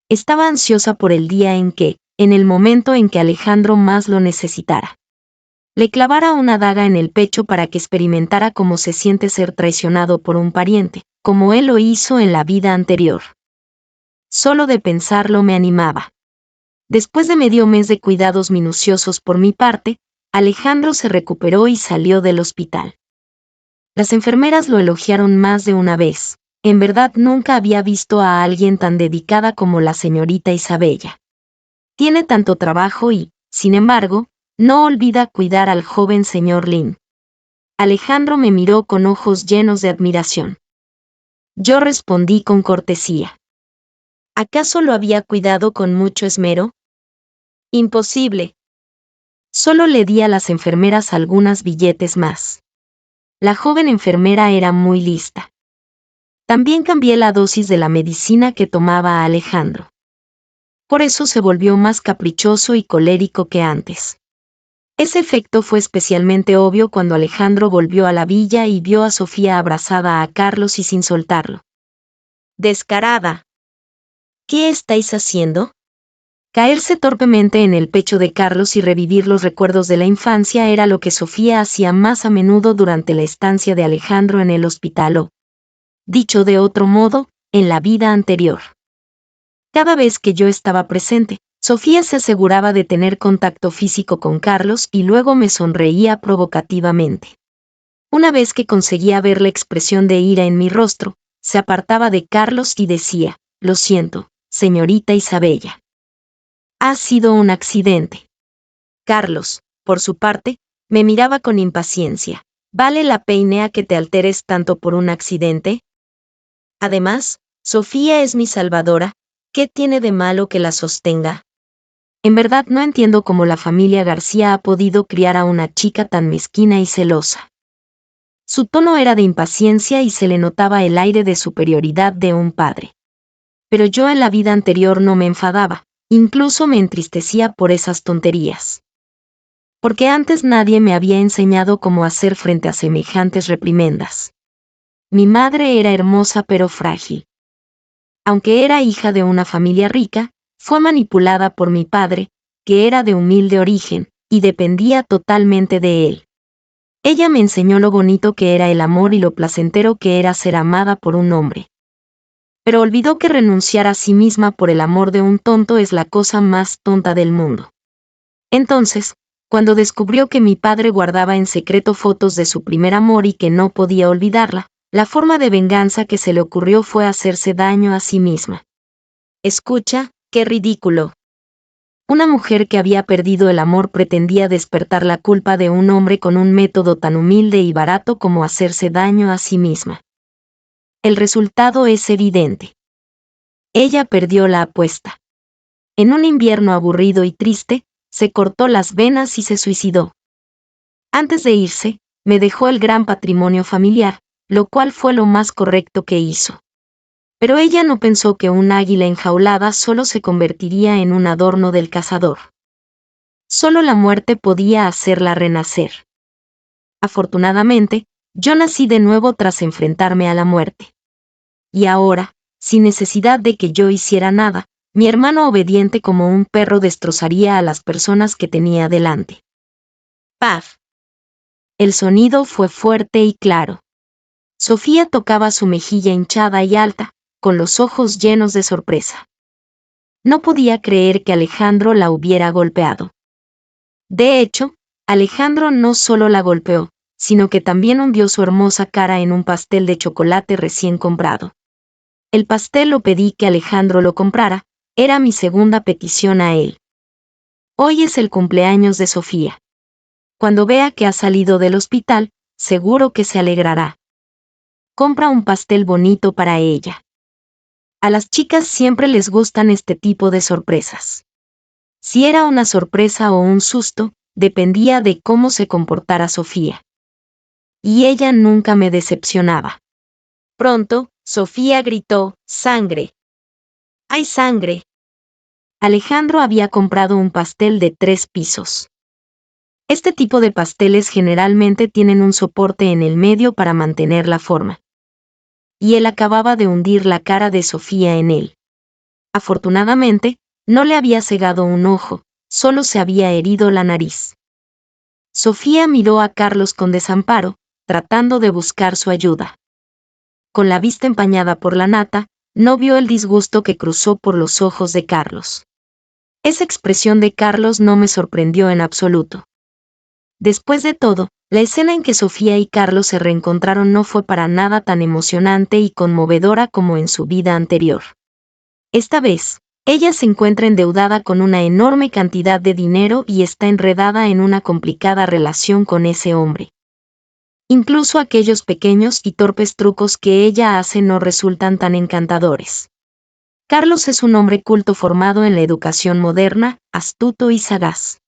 Estaba ansiosa por el día en que, en el momento en que Alejandro más lo necesitara, le clavara una daga en el pecho para que experimentara cómo se siente ser traicionado por un pariente, como él lo hizo en la vida anterior. Solo de pensarlo me animaba. Después de medio mes de cuidados minuciosos por mi parte, Alejandro se recuperó y salió del hospital. Las enfermeras lo elogiaron más de una vez. En verdad nunca había visto a alguien tan dedicada como la señorita Isabella. Tiene tanto trabajo y, sin embargo, no olvida cuidar al joven señor Lin. Alejandro me miró con ojos llenos de admiración. Yo respondí con cortesía. ¿Acaso lo había cuidado con mucho esmero? Imposible. Solo le di a las enfermeras algunas billetes más. La joven enfermera era muy lista. También cambié la dosis de la medicina que tomaba Alejandro. Por eso se volvió más caprichoso y colérico que antes. Ese efecto fue especialmente obvio cuando Alejandro volvió a la villa y vio a Sofía abrazada a Carlos y sin soltarlo. Descarada. ¿Qué estáis haciendo? Caerse torpemente en el pecho de Carlos y revivir los recuerdos de la infancia era lo que Sofía hacía más a menudo durante la estancia de Alejandro en el hospital o, dicho de otro modo, en la vida anterior. Cada vez que yo estaba presente, Sofía se aseguraba de tener contacto físico con Carlos y luego me sonreía provocativamente. Una vez que conseguía ver la expresión de ira en mi rostro, se apartaba de Carlos y decía, «Lo siento, señorita Isabella. Ha sido un accidente». Carlos, por su parte, me miraba con impaciencia. ¿Vale la pena que te alteres tanto por un accidente? Además, Sofía es mi salvadora. ¿Qué tiene de malo que la sostenga? En verdad no entiendo cómo la familia García ha podido criar a una chica tan mezquina y celosa. Su tono era de impaciencia y se le notaba el aire de superioridad de un padre. Pero yo en la vida anterior no me enfadaba, incluso me entristecía por esas tonterías. Porque antes nadie me había enseñado cómo hacer frente a semejantes reprimendas. Mi madre era hermosa pero frágil. Aunque era hija de una familia rica, fue manipulada por mi padre, que era de humilde origen, y dependía totalmente de él. Ella me enseñó lo bonito que era el amor y lo placentero que era ser amada por un hombre. Pero olvidó que renunciar a sí misma por el amor de un tonto es la cosa más tonta del mundo. Entonces, cuando descubrió que mi padre guardaba en secreto fotos de su primer amor y que no podía olvidarla, la forma de venganza que se le ocurrió fue hacerse daño a sí misma. Escucha, qué ridículo. Una mujer que había perdido el amor pretendía despertar la culpa de un hombre con un método tan humilde y barato como hacerse daño a sí misma. El resultado es evidente. Ella perdió la apuesta. En un invierno aburrido y triste, se cortó las venas y se suicidó. Antes de irse, me dejó el gran patrimonio familiar, lo cual fue lo más correcto que hizo. Pero ella no pensó que un águila enjaulada solo se convertiría en un adorno del cazador. Solo la muerte podía hacerla renacer. Afortunadamente, yo nací de nuevo tras enfrentarme a la muerte. Y ahora, sin necesidad de que yo hiciera nada, mi hermano obediente como un perro destrozaría a las personas que tenía delante. ¡Paf! El sonido fue fuerte y claro. Sofía tocaba su mejilla hinchada y alta, con los ojos llenos de sorpresa. No podía creer que Alejandro la hubiera golpeado. De hecho, Alejandro no solo la golpeó, sino que también hundió su hermosa cara en un pastel de chocolate recién comprado. El pastel lo pedí que Alejandro lo comprara, era mi segunda petición a él. Hoy es el cumpleaños de Sofía. Cuando vea que ha salido del hospital, seguro que se alegrará. Compra un pastel bonito para ella. A las chicas siempre les gustan este tipo de sorpresas. Si era una sorpresa o un susto, dependía de cómo se comportara Sofía. Y ella nunca me decepcionaba. Pronto, Sofía gritó, ¡sangre! ¡Hay sangre! Alejandro había comprado un pastel de 3 pisos. Este tipo de pasteles generalmente tienen un soporte en el medio para mantener la forma. Y él acababa de hundir la cara de Sofía en él. Afortunadamente, no le había cegado un ojo, solo se había herido la nariz. Sofía miró a Carlos con desamparo, tratando de buscar su ayuda. Con la vista empañada por la nata, no vio el disgusto que cruzó por los ojos de Carlos. Esa expresión de Carlos no me sorprendió en absoluto. Después de todo, la escena en que Sofía y Carlos se reencontraron no fue para nada tan emocionante y conmovedora como en su vida anterior. Esta vez, ella se encuentra endeudada con una enorme cantidad de dinero y está enredada en una complicada relación con ese hombre. Incluso aquellos pequeños y torpes trucos que ella hace no resultan tan encantadores. Carlos es un hombre culto formado en la educación moderna, astuto y sagaz.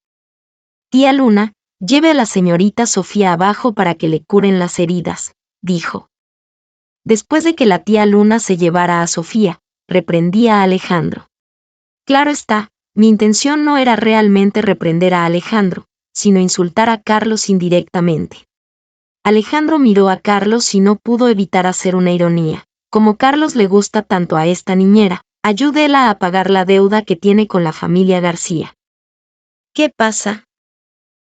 Tía Luna, lleve a la señorita Sofía abajo para que le curen las heridas, dijo. Después de que la tía Luna se llevara a Sofía, reprendía a Alejandro. Claro está, mi intención no era realmente reprender a Alejandro, sino insultar a Carlos indirectamente. Alejandro miró a Carlos y no pudo evitar hacer una ironía. Como Carlos le gusta tanto a esta niñera, ayúdela a pagar la deuda que tiene con la familia García. ¿Qué pasa?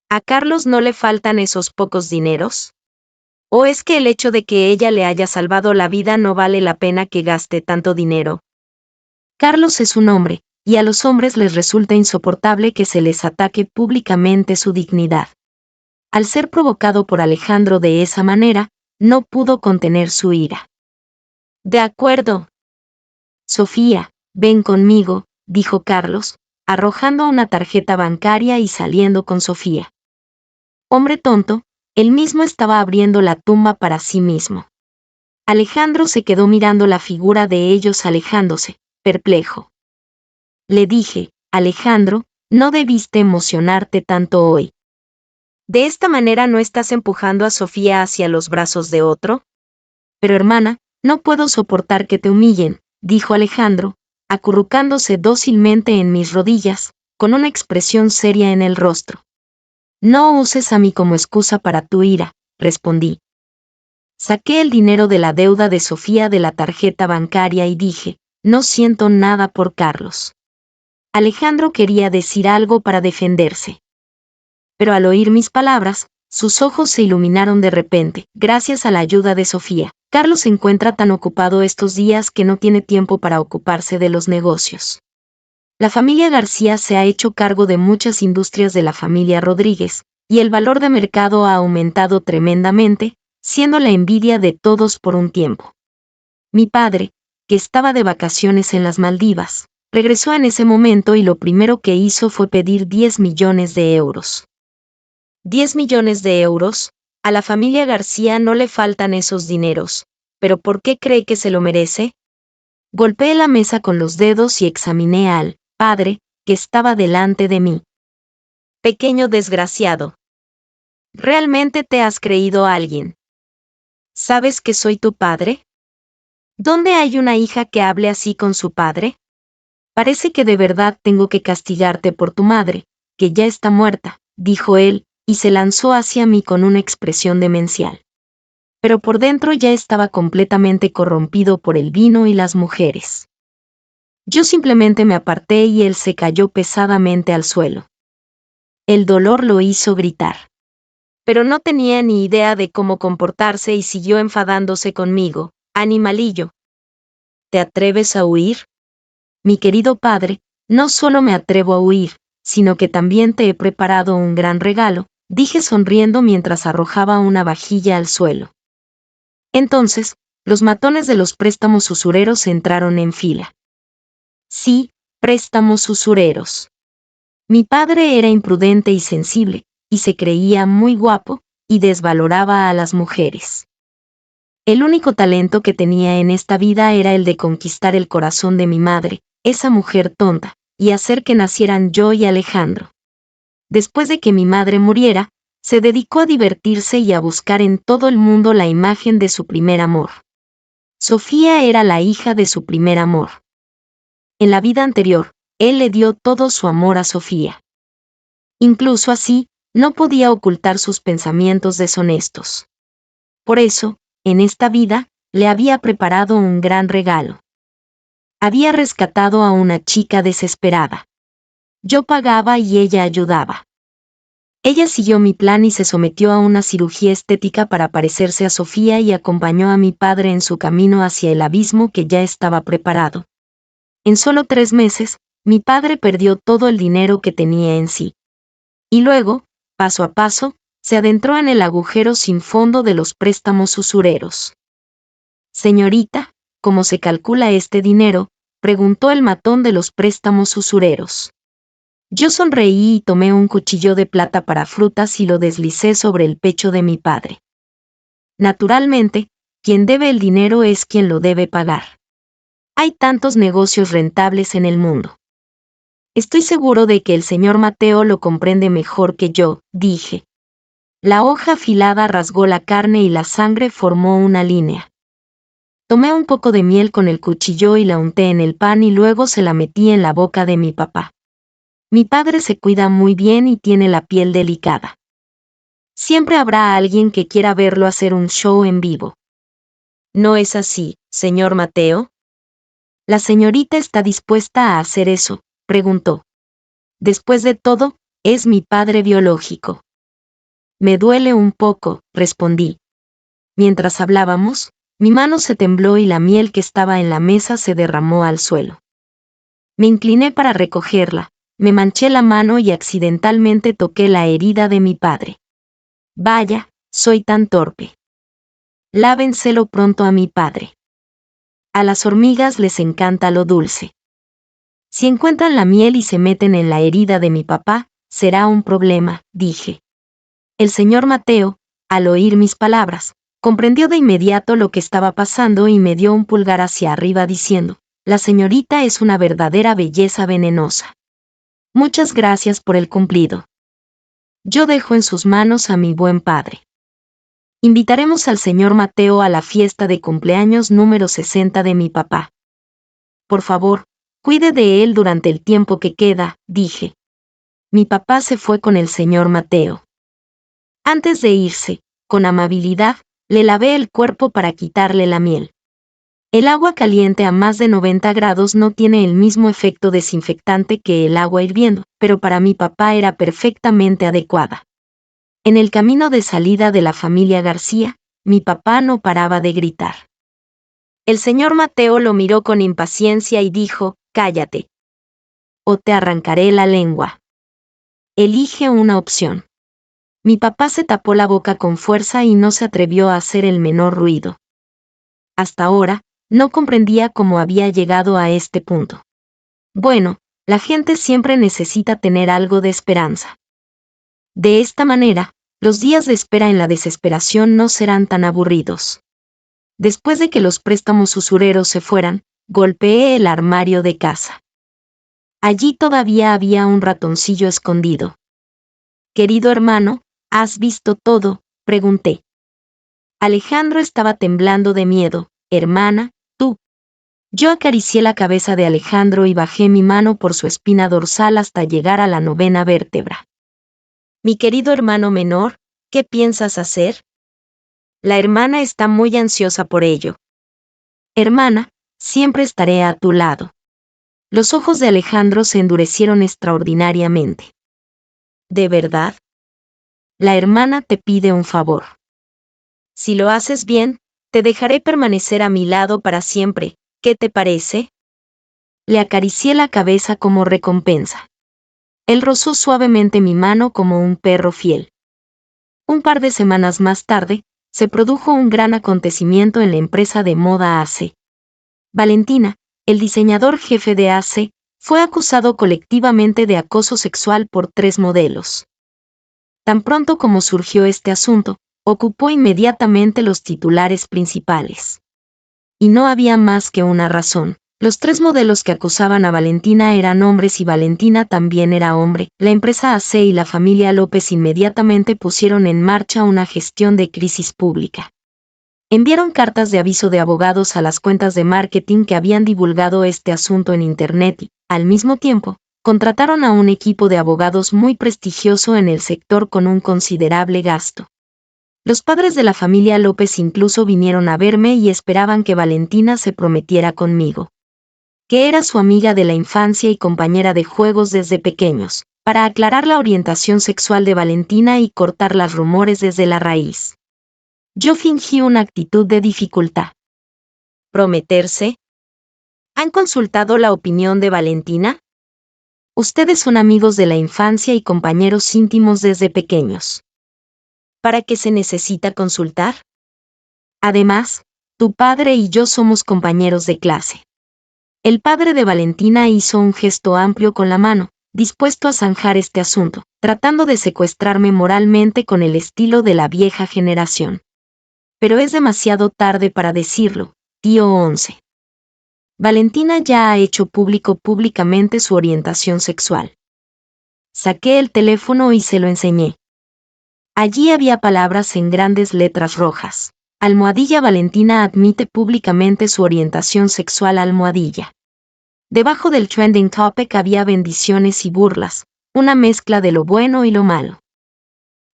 ¿A Carlos no le faltan esos pocos dineros? ¿O es que el hecho de que ella le haya salvado la vida no vale la pena que gaste tanto dinero? Carlos es un hombre, y a los hombres les resulta insoportable que se les ataque públicamente su dignidad. Al ser provocado por Alejandro de esa manera, no pudo contener su ira. De acuerdo. Sofía, ven conmigo, dijo Carlos, arrojando una tarjeta bancaria y saliendo con Sofía. Hombre tonto, él mismo estaba abriendo la tumba para sí mismo. Alejandro se quedó mirando la figura de ellos alejándose, perplejo. Le dije, Alejandro, no debiste emocionarte tanto hoy. ¿De esta manera no estás empujando a Sofía hacia los brazos de otro? Pero hermana, no puedo soportar que te humillen, dijo Alejandro, acurrucándose dócilmente en mis rodillas, con una expresión seria en el rostro. No uses a mí como excusa para tu ira, respondí. Saqué el dinero de la deuda de Sofía de la tarjeta bancaria y dije, no siento nada por Carlos. Alejandro quería decir algo para defenderse. Pero al oír mis palabras, sus ojos se iluminaron de repente, gracias a la ayuda de Sofía. Carlos se encuentra tan ocupado estos días que no tiene tiempo para ocuparse de los negocios. La familia García se ha hecho cargo de muchas industrias de la familia Rodríguez, y el valor de mercado ha aumentado tremendamente, siendo la envidia de todos por un tiempo. Mi padre, que estaba de vacaciones en las Maldivas, regresó en ese momento y lo primero que hizo fue pedir 10 millones de euros. 10 millones de euros, a la familia García no le faltan esos dineros, pero ¿por qué cree que se lo merece? Golpeé la mesa con los dedos y examiné al padre, que estaba delante de mí. Pequeño desgraciado. ¿Realmente te has creído a alguien? ¿Sabes que soy tu padre? ¿Dónde hay una hija que hable así con su padre? Parece que de verdad tengo que castigarte por tu madre, que ya está muerta, dijo él, y se lanzó hacia mí con una expresión demencial. Pero por dentro ya estaba completamente corrompido por el vino y las mujeres. Yo simplemente me aparté y él se cayó pesadamente al suelo. El dolor lo hizo gritar. Pero no tenía ni idea de cómo comportarse y siguió enfadándose conmigo. Animalillo. ¿Te atreves a huir? Mi querido padre, no solo me atrevo a huir, sino que también te he preparado un gran regalo, dije sonriendo mientras arrojaba una vajilla al suelo. Entonces, los matones de los préstamos usureros entraron en fila. Sí, préstamos usureros. Mi padre era imprudente y sensible, y se creía muy guapo, y desvaloraba a las mujeres. El único talento que tenía en esta vida era el de conquistar el corazón de mi madre, esa mujer tonta, y hacer que nacieran yo y Alejandro. Después de que mi madre muriera, se dedicó a divertirse y a buscar en todo el mundo la imagen de su primer amor. Sofía era la hija de su primer amor. En la vida anterior, él le dio todo su amor a Sofía. Incluso así, no podía ocultar sus pensamientos deshonestos. Por eso, en esta vida, le había preparado un gran regalo. Había rescatado a una chica desesperada. Yo pagaba y ella ayudaba. Ella siguió mi plan y se sometió a una cirugía estética para parecerse a Sofía y acompañó a mi padre en su camino hacia el abismo que ya estaba preparado. En solo 3 meses, mi padre perdió todo el dinero que tenía en sí. Y luego, paso a paso, se adentró en el agujero sin fondo de los préstamos usureros. Señorita, ¿cómo se calcula este dinero?, preguntó el matón de los préstamos usureros. Yo sonreí y tomé un cuchillo de plata para frutas y lo deslicé sobre el pecho de mi padre. Naturalmente, quien debe el dinero es quien lo debe pagar. Hay tantos negocios rentables en el mundo. Estoy seguro de que el señor Mateo lo comprende mejor que yo, dije. La hoja afilada rasgó la carne y la sangre formó una línea. Tomé un poco de miel con el cuchillo y la unté en el pan y luego se la metí en la boca de mi papá. Mi padre se cuida muy bien y tiene la piel delicada. Siempre habrá alguien que quiera verlo hacer un show en vivo. ¿No es así, señor Mateo? ¿La señorita está dispuesta a hacer eso?, preguntó. Después de todo, es mi padre biológico. Me duele un poco, respondí. Mientras hablábamos, mi mano se tembló y la miel que estaba en la mesa se derramó al suelo. Me incliné para recogerla, me manché la mano y accidentalmente toqué la herida de mi padre. Vaya, soy tan torpe. Lávenselo pronto a mi padre. A las hormigas les encanta lo dulce. Si encuentran la miel y se meten en la herida de mi papá, será un problema, dije. El señor Mateo, al oír mis palabras, comprendió de inmediato lo que estaba pasando y me dio un pulgar hacia arriba diciendo, la señorita es una verdadera belleza venenosa. Muchas gracias por el cumplido. Yo dejo en sus manos a mi buen padre. Invitaremos al señor Mateo a la fiesta de cumpleaños número 60 de mi papá. Por favor, cuide de él durante el tiempo que queda, dije. Mi papá se fue con el señor Mateo. Antes de irse, con amabilidad, le lavé el cuerpo para quitarle la miel. El agua caliente a más de 90 grados no tiene el mismo efecto desinfectante que el agua hirviendo, pero para mi papá era perfectamente adecuada. En el camino de salida de la familia García, mi papá no paraba de gritar. El señor Mateo lo miró con impaciencia y dijo, cállate. O te arrancaré la lengua. Elige una opción. Mi papá se tapó la boca con fuerza y no se atrevió a hacer el menor ruido. Hasta ahora, no comprendía cómo había llegado a este punto. Bueno, la gente siempre necesita tener algo de esperanza. De esta manera, los días de espera en la desesperación no serán tan aburridos. Después de que los préstamos usureros se fueran, golpeé el armario de casa. Allí todavía había un ratoncillo escondido. Querido hermano, ¿has visto todo?, pregunté. Alejandro estaba temblando de miedo. Hermana, tú. Yo acaricié la cabeza de Alejandro y bajé mi mano por su espina dorsal hasta llegar a la 9ª vértebra. Mi querido hermano menor, ¿qué piensas hacer? La hermana está muy ansiosa por ello. Hermana, siempre estaré a tu lado. Los ojos de Alejandro se endurecieron extraordinariamente. ¿De verdad? La hermana te pide un favor. Si lo haces bien, te dejaré permanecer a mi lado para siempre, ¿qué te parece? Le acaricié la cabeza como recompensa. Él rozó suavemente mi mano como un perro fiel. Un par de semanas más tarde, se produjo un gran acontecimiento en la empresa de moda AC. Valentina, el diseñador jefe de AC, fue acusado colectivamente de acoso sexual por 3 modelos. Tan pronto como surgió este asunto, ocupó inmediatamente los titulares principales. Y no había más que una razón. Los 3 modelos que acusaban a Valentina eran hombres y Valentina también era hombre. La empresa AC y la familia López inmediatamente pusieron en marcha una gestión de crisis pública. Enviaron cartas de aviso de abogados a las cuentas de marketing que habían divulgado este asunto en Internet y, al mismo tiempo, contrataron a un equipo de abogados muy prestigioso en el sector con un considerable gasto. Los padres de la familia López incluso vinieron a verme y esperaban que Valentina se prometiera conmigo, que era su amiga de la infancia y compañera de juegos desde pequeños, para aclarar la orientación sexual de Valentina y cortar los rumores desde la raíz. Yo fingí una actitud de dificultad. ¿Prometerse? ¿Han consultado la opinión de Valentina? Ustedes son amigos de la infancia y compañeros íntimos desde pequeños. ¿Para qué se necesita consultar? Además, tu padre y yo somos compañeros de clase. El padre de Valentina hizo un gesto amplio con la mano, dispuesto a zanjar este asunto, tratando de secuestrarme moralmente con el estilo de la vieja generación. Pero es demasiado tarde para decirlo, tío 11. Valentina ya ha hecho públicamente su orientación sexual. Saqué el teléfono y se lo enseñé. Allí había palabras en grandes letras rojas. Almohadilla Valentina admite públicamente su orientación sexual almohadilla. Debajo del trending topic había bendiciones y burlas, una mezcla de lo bueno y lo malo.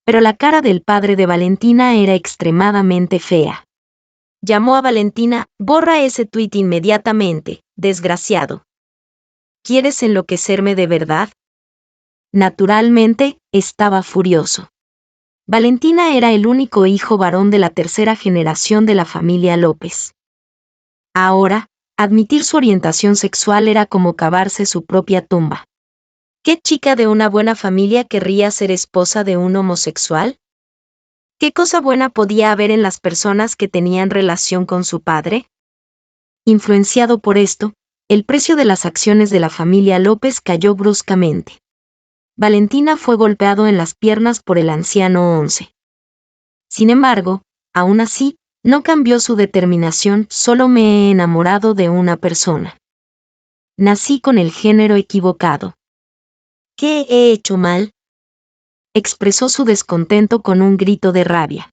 Pero la cara del padre de Valentina era extremadamente fea. Llamó a Valentina: borra ese tuit inmediatamente, desgraciado. ¿Quieres enloquecerme de verdad? Naturalmente, estaba furioso. Valentina era el único hijo varón de la tercera generación de la familia López. Ahora, admitir su orientación sexual era como cavarse su propia tumba. ¿Qué chica de una buena familia querría ser esposa de un homosexual? ¿Qué cosa buena podía haber en las personas que tenían relación con su padre? Influenciado por esto, el precio de las acciones de la familia López cayó bruscamente. Valentina fue golpeado en las piernas por el anciano 11. Sin embargo, aún así, no cambió su determinación: solo me he enamorado de una persona. Nací con el género equivocado. ¿Qué he hecho mal? Expresó su descontento con un grito de rabia.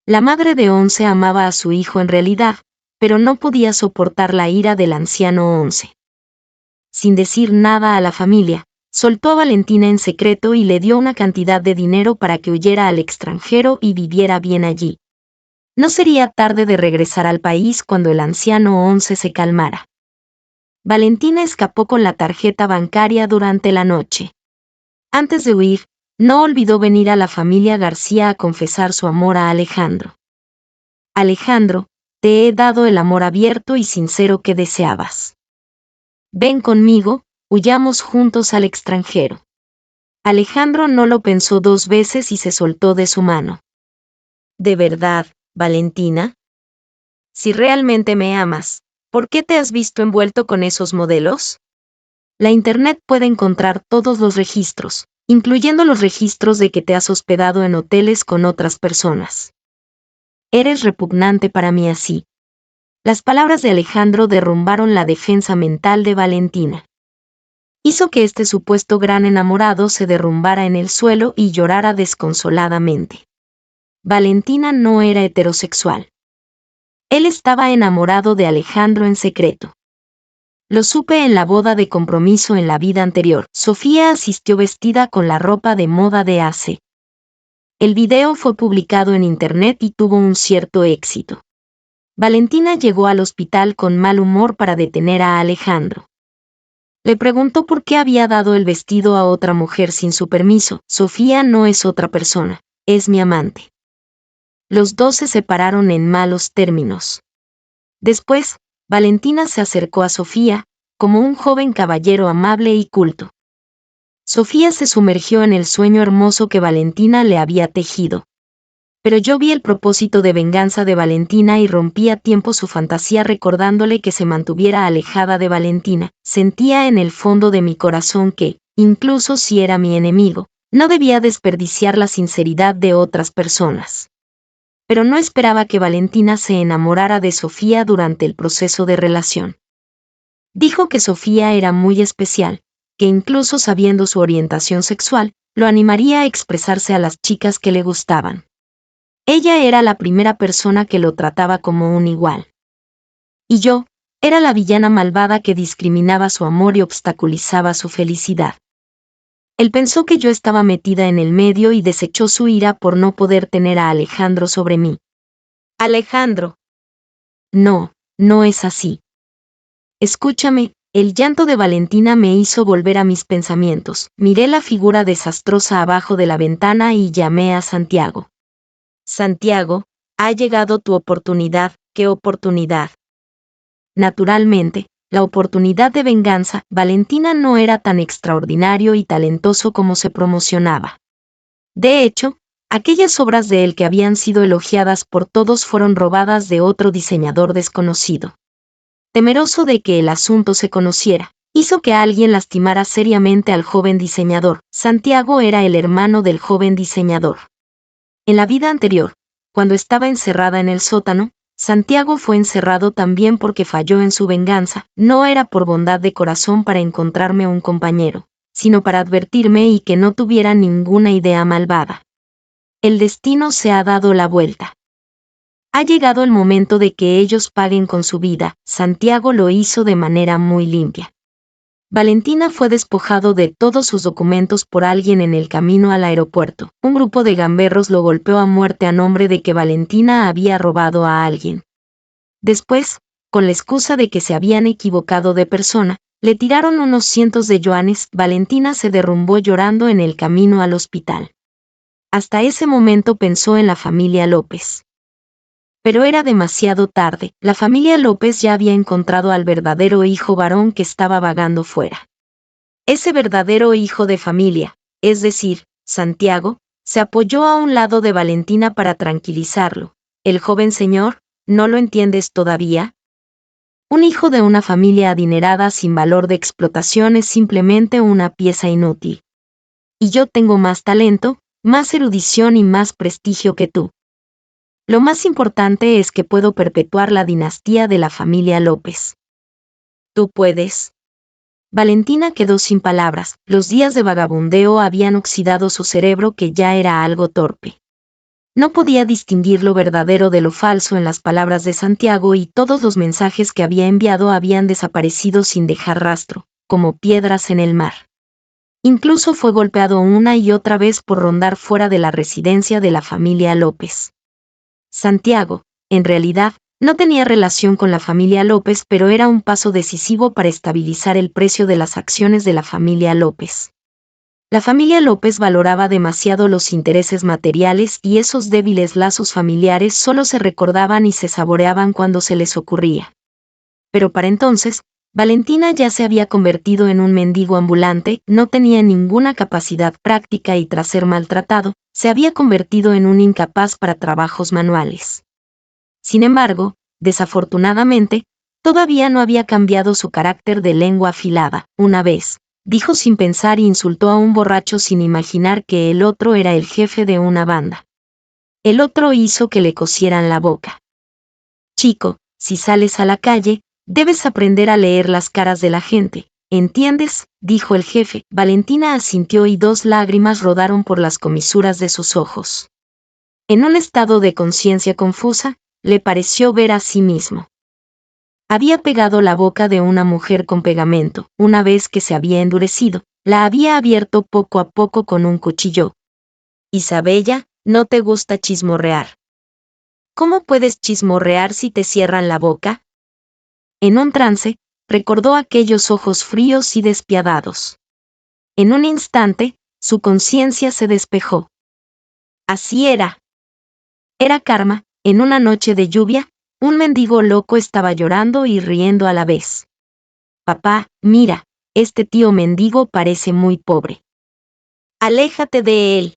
La madre de 11 amaba a su hijo en realidad, pero no podía soportar la ira del anciano 11. Sin decir nada a la familia, soltó a Valentina en secreto y le dio una cantidad de dinero para que huyera al extranjero y viviera bien allí. No sería tarde de regresar al país cuando el anciano 11 se calmara. Valentina escapó con la tarjeta bancaria durante la noche. Antes de huir, no olvidó venir a la familia García a confesar su amor a Alejandro. Alejandro, te he dado el amor abierto y sincero que deseabas. Ven conmigo, huyamos juntos al extranjero. Alejandro no lo pensó dos veces y se soltó de su mano. ¿De verdad, Valentina? Si realmente me amas, ¿por qué te has visto envuelto con esos modelos? La Internet puede encontrar todos los registros, incluyendo los registros de que te has hospedado en hoteles con otras personas. Eres repugnante para mí así. Las palabras de Alejandro derrumbaron la defensa mental de Valentina. Hizo que este supuesto gran enamorado se derrumbara en el suelo y llorara desconsoladamente. Valentina no era heterosexual. Él estaba enamorado de Alejandro en secreto. Lo supe en la boda de compromiso en la vida anterior. Sofía asistió vestida con la ropa de moda de AC. El video fue publicado en Internet y tuvo un cierto éxito. Valentina llegó al hospital con mal humor para detener a Alejandro. Le preguntó por qué había dado el vestido a otra mujer sin su permiso. Sofía no es otra persona, es mi amante. Los dos se separaron en malos términos. Después, Valentina se acercó a Sofía, como un joven caballero amable y culto. Sofía se sumergió en el sueño hermoso que Valentina le había tejido. Pero yo vi el propósito de venganza de Valentina y rompí a tiempo su fantasía recordándole que se mantuviera alejada de Valentina. Sentía en el fondo de mi corazón que, incluso si era mi enemigo, no debía desperdiciar la sinceridad de otras personas. Pero no esperaba que Valentina se enamorara de Sofía durante el proceso de relación. Dijo que Sofía era muy especial, que incluso sabiendo su orientación sexual, lo animaría a expresarse a las chicas que le gustaban. Ella era la primera persona que lo trataba como un igual. Y yo, era la villana malvada que discriminaba su amor y obstaculizaba su felicidad. Él pensó que yo estaba metida en el medio y desechó su ira por no poder tener a Alejandro sobre mí. Alejandro. No, no es así. Escúchame, el llanto de Valentina me hizo volver a mis pensamientos. Miré la figura desastrosa abajo de la ventana y llamé a Santiago. Santiago, ha llegado tu oportunidad. ¿Qué oportunidad? Naturalmente, la oportunidad de venganza. Valentina no era tan extraordinario y talentoso como se promocionaba. De hecho, aquellas obras de él que habían sido elogiadas por todos fueron robadas de otro diseñador desconocido. Temeroso de que el asunto se conociera, hizo que alguien lastimara seriamente al joven diseñador. Santiago era el hermano del joven diseñador. En la vida anterior, cuando estaba encerrada en el sótano, Santiago fue encerrado también porque falló en su venganza. No era por bondad de corazón para encontrarme un compañero, sino para advertirme y que no tuviera ninguna idea malvada. El destino se ha dado la vuelta. Ha llegado el momento de que ellos paguen con su vida. Santiago lo hizo de manera muy limpia. Valentina fue despojado de todos sus documentos por alguien en el camino al aeropuerto. Un grupo de gamberros lo golpeó a muerte a nombre de que Valentina había robado a alguien. Después, con la excusa de que se habían equivocado de persona, le tiraron unos cientos de yuanes. Valentina se derrumbó llorando en el camino al hospital. Hasta ese momento pensó en la familia López. Pero era demasiado tarde. La familia López ya había encontrado al verdadero hijo varón que estaba vagando fuera. Ese verdadero hijo de familia, es decir, Santiago, se apoyó a un lado de Valentina para tranquilizarlo. El joven señor, ¿no lo entiendes todavía? Un hijo de una familia adinerada sin valor de explotación es simplemente una pieza inútil. Y yo tengo más talento, más erudición y más prestigio que tú. Lo más importante es que puedo perpetuar la dinastía de la familia López. ¿Tú puedes? Valentina quedó sin palabras. Los días de vagabundeo habían oxidado su cerebro, que ya era algo torpe. No podía distinguir lo verdadero de lo falso en las palabras de Santiago, y todos los mensajes que había enviado habían desaparecido sin dejar rastro, como piedras en el mar. Incluso fue golpeado una y otra vez por rondar fuera de la residencia de la familia López. Santiago, en realidad, no tenía relación con la familia López, pero era un paso decisivo para estabilizar el precio de las acciones de la familia López. La familia López valoraba demasiado los intereses materiales, y esos débiles lazos familiares solo se recordaban y se saboreaban cuando se les ocurría. Pero para entonces, Valentina ya se había convertido en un mendigo ambulante, no tenía ninguna capacidad práctica y tras ser maltratado, se había convertido en un incapaz para trabajos manuales. Sin embargo, desafortunadamente, todavía no había cambiado su carácter de lengua afilada. Una vez, dijo sin pensar y insultó a un borracho sin imaginar que el otro era el jefe de una banda. El otro hizo que le cosieran la boca. Chico, si sales a la calle, debes aprender a leer las caras de la gente, ¿entiendes?, dijo el jefe. Valentina asintió y 2 lágrimas rodaron por las comisuras de sus ojos. En un estado de conciencia confusa, le pareció ver a sí mismo. Había pegado la boca de una mujer con pegamento. Una vez que se había endurecido, la había abierto poco a poco con un cuchillo. Isabella, ¿no te gusta chismorrear? ¿Cómo puedes chismorrear si te cierran la boca? En un trance, recordó aquellos ojos fríos y despiadados. En un instante, su conciencia se despejó. Así era. Era Karma. En una noche de lluvia, un mendigo loco estaba llorando y riendo a la vez. Papá, mira, este tío mendigo parece muy pobre. Aléjate de él.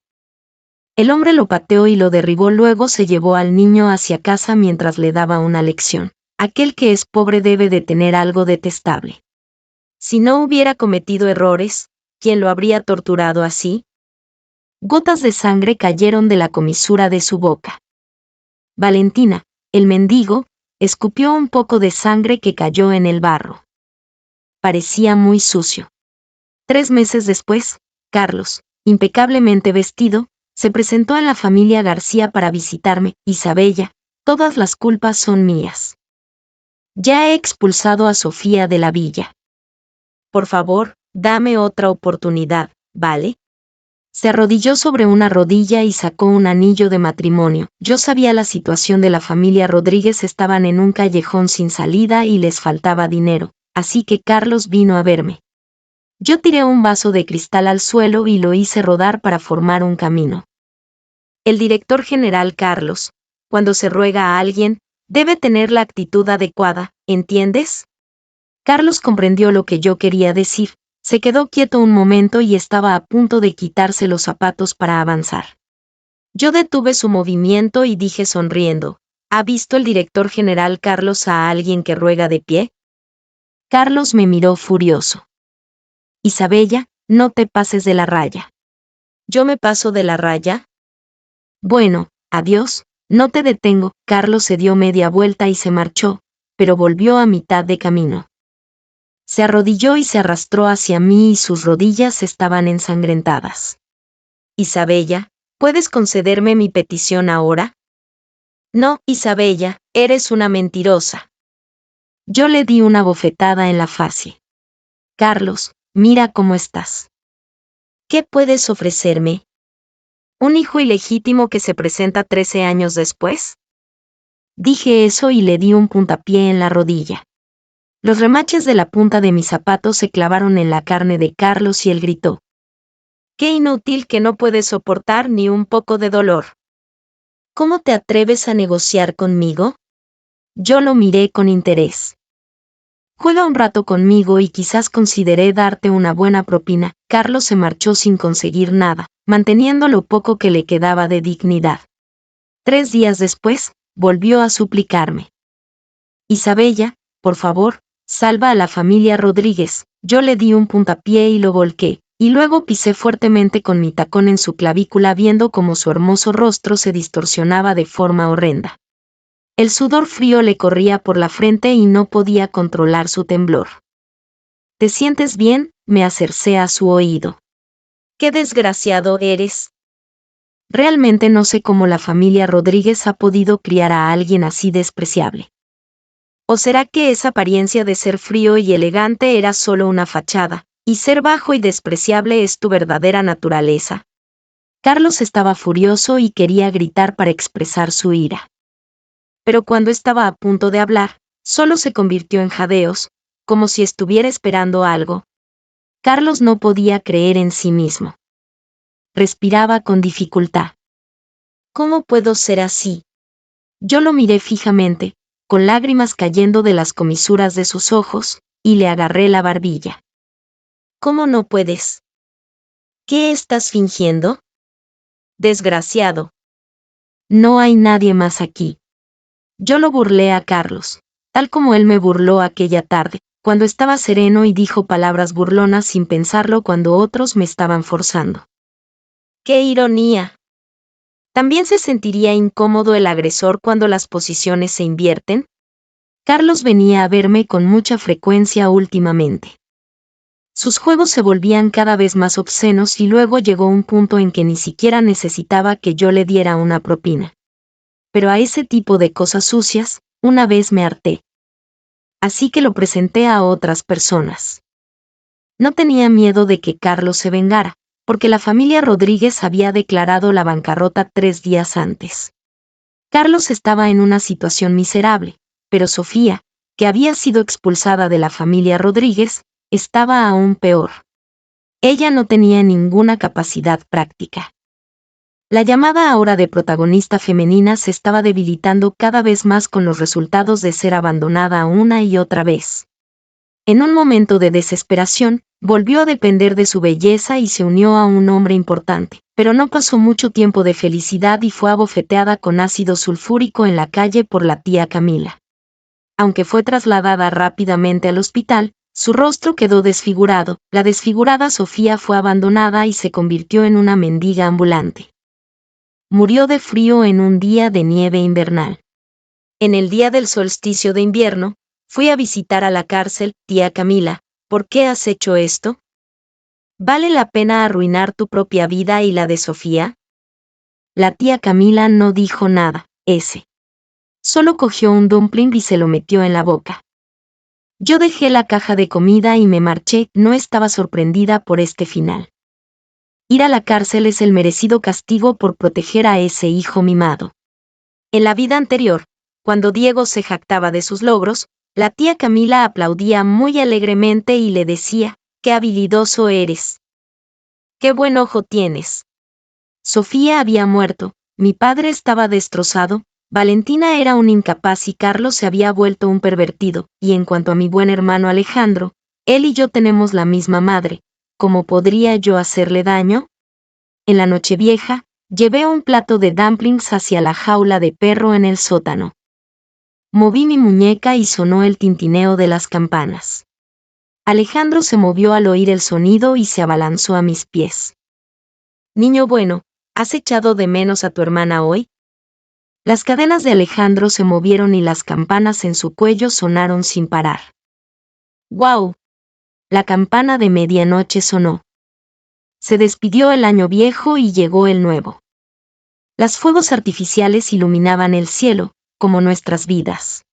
El hombre lo pateó y lo derribó, luego se llevó al niño hacia casa mientras le daba una lección. Aquel que es pobre debe de tener algo detestable. Si no hubiera cometido errores, ¿quién lo habría torturado así? Gotas de sangre cayeron de la comisura de su boca. Valentina, el mendigo, escupió un poco de sangre que cayó en el barro. Parecía muy sucio. 3 meses después, Carlos, impecablemente vestido, Se presentó en la familia García para visitarme. Isabella, todas las culpas son mías. Ya he expulsado a Sofía de la villa. Por favor, dame otra oportunidad, ¿vale? Se arrodilló sobre una rodilla y sacó un anillo de matrimonio. Yo sabía la situación de la familia Rodríguez, estaban en un callejón sin salida y les faltaba dinero, así que Carlos vino a verme. Yo tiré un vaso de cristal al suelo y lo hice rodar para formar un camino. El director general Carlos, cuando se ruega a alguien, debe tener la actitud adecuada, ¿entiendes? Carlos comprendió lo que yo quería decir. Se quedó quieto un momento y estaba a punto de quitarse los zapatos para avanzar. Yo detuve su movimiento y dije sonriendo, ¿ha visto el director general Carlos a alguien que ruega de pie? Carlos me miró furioso. Isabella, no te pases de la raya. ¿Yo me paso de la raya? Bueno, adiós, no te detengo. Carlos se dio media vuelta y se marchó, pero volvió a mitad de camino. Se arrodilló y se arrastró hacia mí y sus rodillas estaban ensangrentadas. Isabella, ¿puedes concederme mi petición ahora? No, Isabella, eres una mentirosa. Yo le di una bofetada en la fase. Carlos, mira cómo estás. ¿Qué puedes ofrecerme? ¿Un hijo ilegítimo que se presenta 13 años después? Dije eso y le di un puntapié en la rodilla. Los remaches de la punta de mis zapatos se clavaron en la carne de Carlos y él gritó. ¡Qué inútil que no puedes soportar ni un poco de dolor! ¿Cómo te atreves a negociar conmigo? Yo lo miré con interés. Juega un rato conmigo y quizás consideré darte una buena propina. Carlos se marchó sin conseguir nada, manteniendo lo poco que le quedaba de dignidad. 3 días después, volvió a suplicarme. Isabella, por favor, salva a la familia Rodríguez. Yo le di un puntapié y lo volqué, y luego pisé fuertemente con mi tacón en su clavícula viendo cómo su hermoso rostro se distorsionaba de forma horrenda. El sudor frío le corría por la frente y no podía controlar su temblor. ¿Te sientes bien?, me acercé a su oído. ¡Qué desgraciado eres! Realmente no sé cómo la familia Rodríguez ha podido criar a alguien así despreciable. ¿O será que esa apariencia de ser frío y elegante era solo una fachada, y ser bajo y despreciable es tu verdadera naturaleza? Carlos estaba furioso y quería gritar para expresar su ira. Pero cuando estaba a punto de hablar, solo se convirtió en jadeos, como si estuviera esperando algo. Carlos no podía creer en sí mismo. Respiraba con dificultad. ¿Cómo puedo ser así? Yo lo miré fijamente, con lágrimas cayendo de las comisuras de sus ojos, y le agarré la barbilla. ¿Cómo no puedes? ¿Qué estás fingiendo? Desgraciado. No hay nadie más aquí. Yo lo burlé a Carlos, tal como él me burló aquella tarde, cuando estaba sereno y dijo palabras burlonas sin pensarlo cuando otros me estaban forzando. ¡Qué ironía! ¿También se sentiría incómodo el agresor cuando las posiciones se invierten? Carlos venía a verme con mucha frecuencia últimamente. Sus juegos se volvían cada vez más obscenos y luego llegó un punto en que ni siquiera necesitaba que yo le diera una propina. Pero a ese tipo de cosas sucias, una vez me harté. Así que lo presenté a otras personas. No tenía miedo de que Carlos se vengara, porque la familia Rodríguez había declarado la bancarrota 3 días antes. Carlos estaba en una situación miserable, pero Sofía, que había sido expulsada de la familia Rodríguez, estaba aún peor. Ella no tenía ninguna capacidad práctica. La llamada ahora de protagonista femenina se estaba debilitando cada vez más con los resultados de ser abandonada una y otra vez. En un momento de desesperación, volvió a depender de su belleza y se unió a un hombre importante, pero no pasó mucho tiempo de felicidad y fue abofeteada con ácido sulfúrico en la calle por la tía Camila. Aunque fue trasladada rápidamente al hospital, su rostro quedó desfigurado. La desfigurada Sofía fue abandonada y se convirtió en una mendiga ambulante. Murió de frío en un día de nieve invernal. En el día del solsticio de invierno, fui a visitar a la cárcel. Tía Camila, ¿por qué has hecho esto? ¿Vale la pena arruinar tu propia vida y la de Sofía? La tía Camila no dijo nada, solo cogió un dumpling y se lo metió en la boca. Yo dejé la caja de comida y me marché. No estaba sorprendida por este final. Ir a la cárcel es el merecido castigo por proteger a ese hijo mimado. En la vida anterior, cuando Diego se jactaba de sus logros, la tía Camila aplaudía muy alegremente y le decía: «¡Qué habilidoso eres! ¡Qué buen ojo tienes!». Sofía había muerto, mi padre estaba destrozado, Valentina era un incapaz y Carlos se había vuelto un pervertido, y en cuanto a mi buen hermano Alejandro, él y yo tenemos la misma madre, ¿cómo podría yo hacerle daño? En la Nochevieja, llevé un plato de dumplings hacia la jaula de perro en el sótano. Moví mi muñeca y sonó el tintineo de las campanas. Alejandro se movió al oír el sonido y se abalanzó a mis pies. «Niño bueno, ¿has echado de menos a tu hermana hoy?». Las cadenas de Alejandro se movieron y las campanas en su cuello sonaron sin parar. ¡Guau! La campana de medianoche sonó. Se despidió el año viejo y llegó el nuevo. Los fuegos artificiales iluminaban el cielo, como nuestras vidas.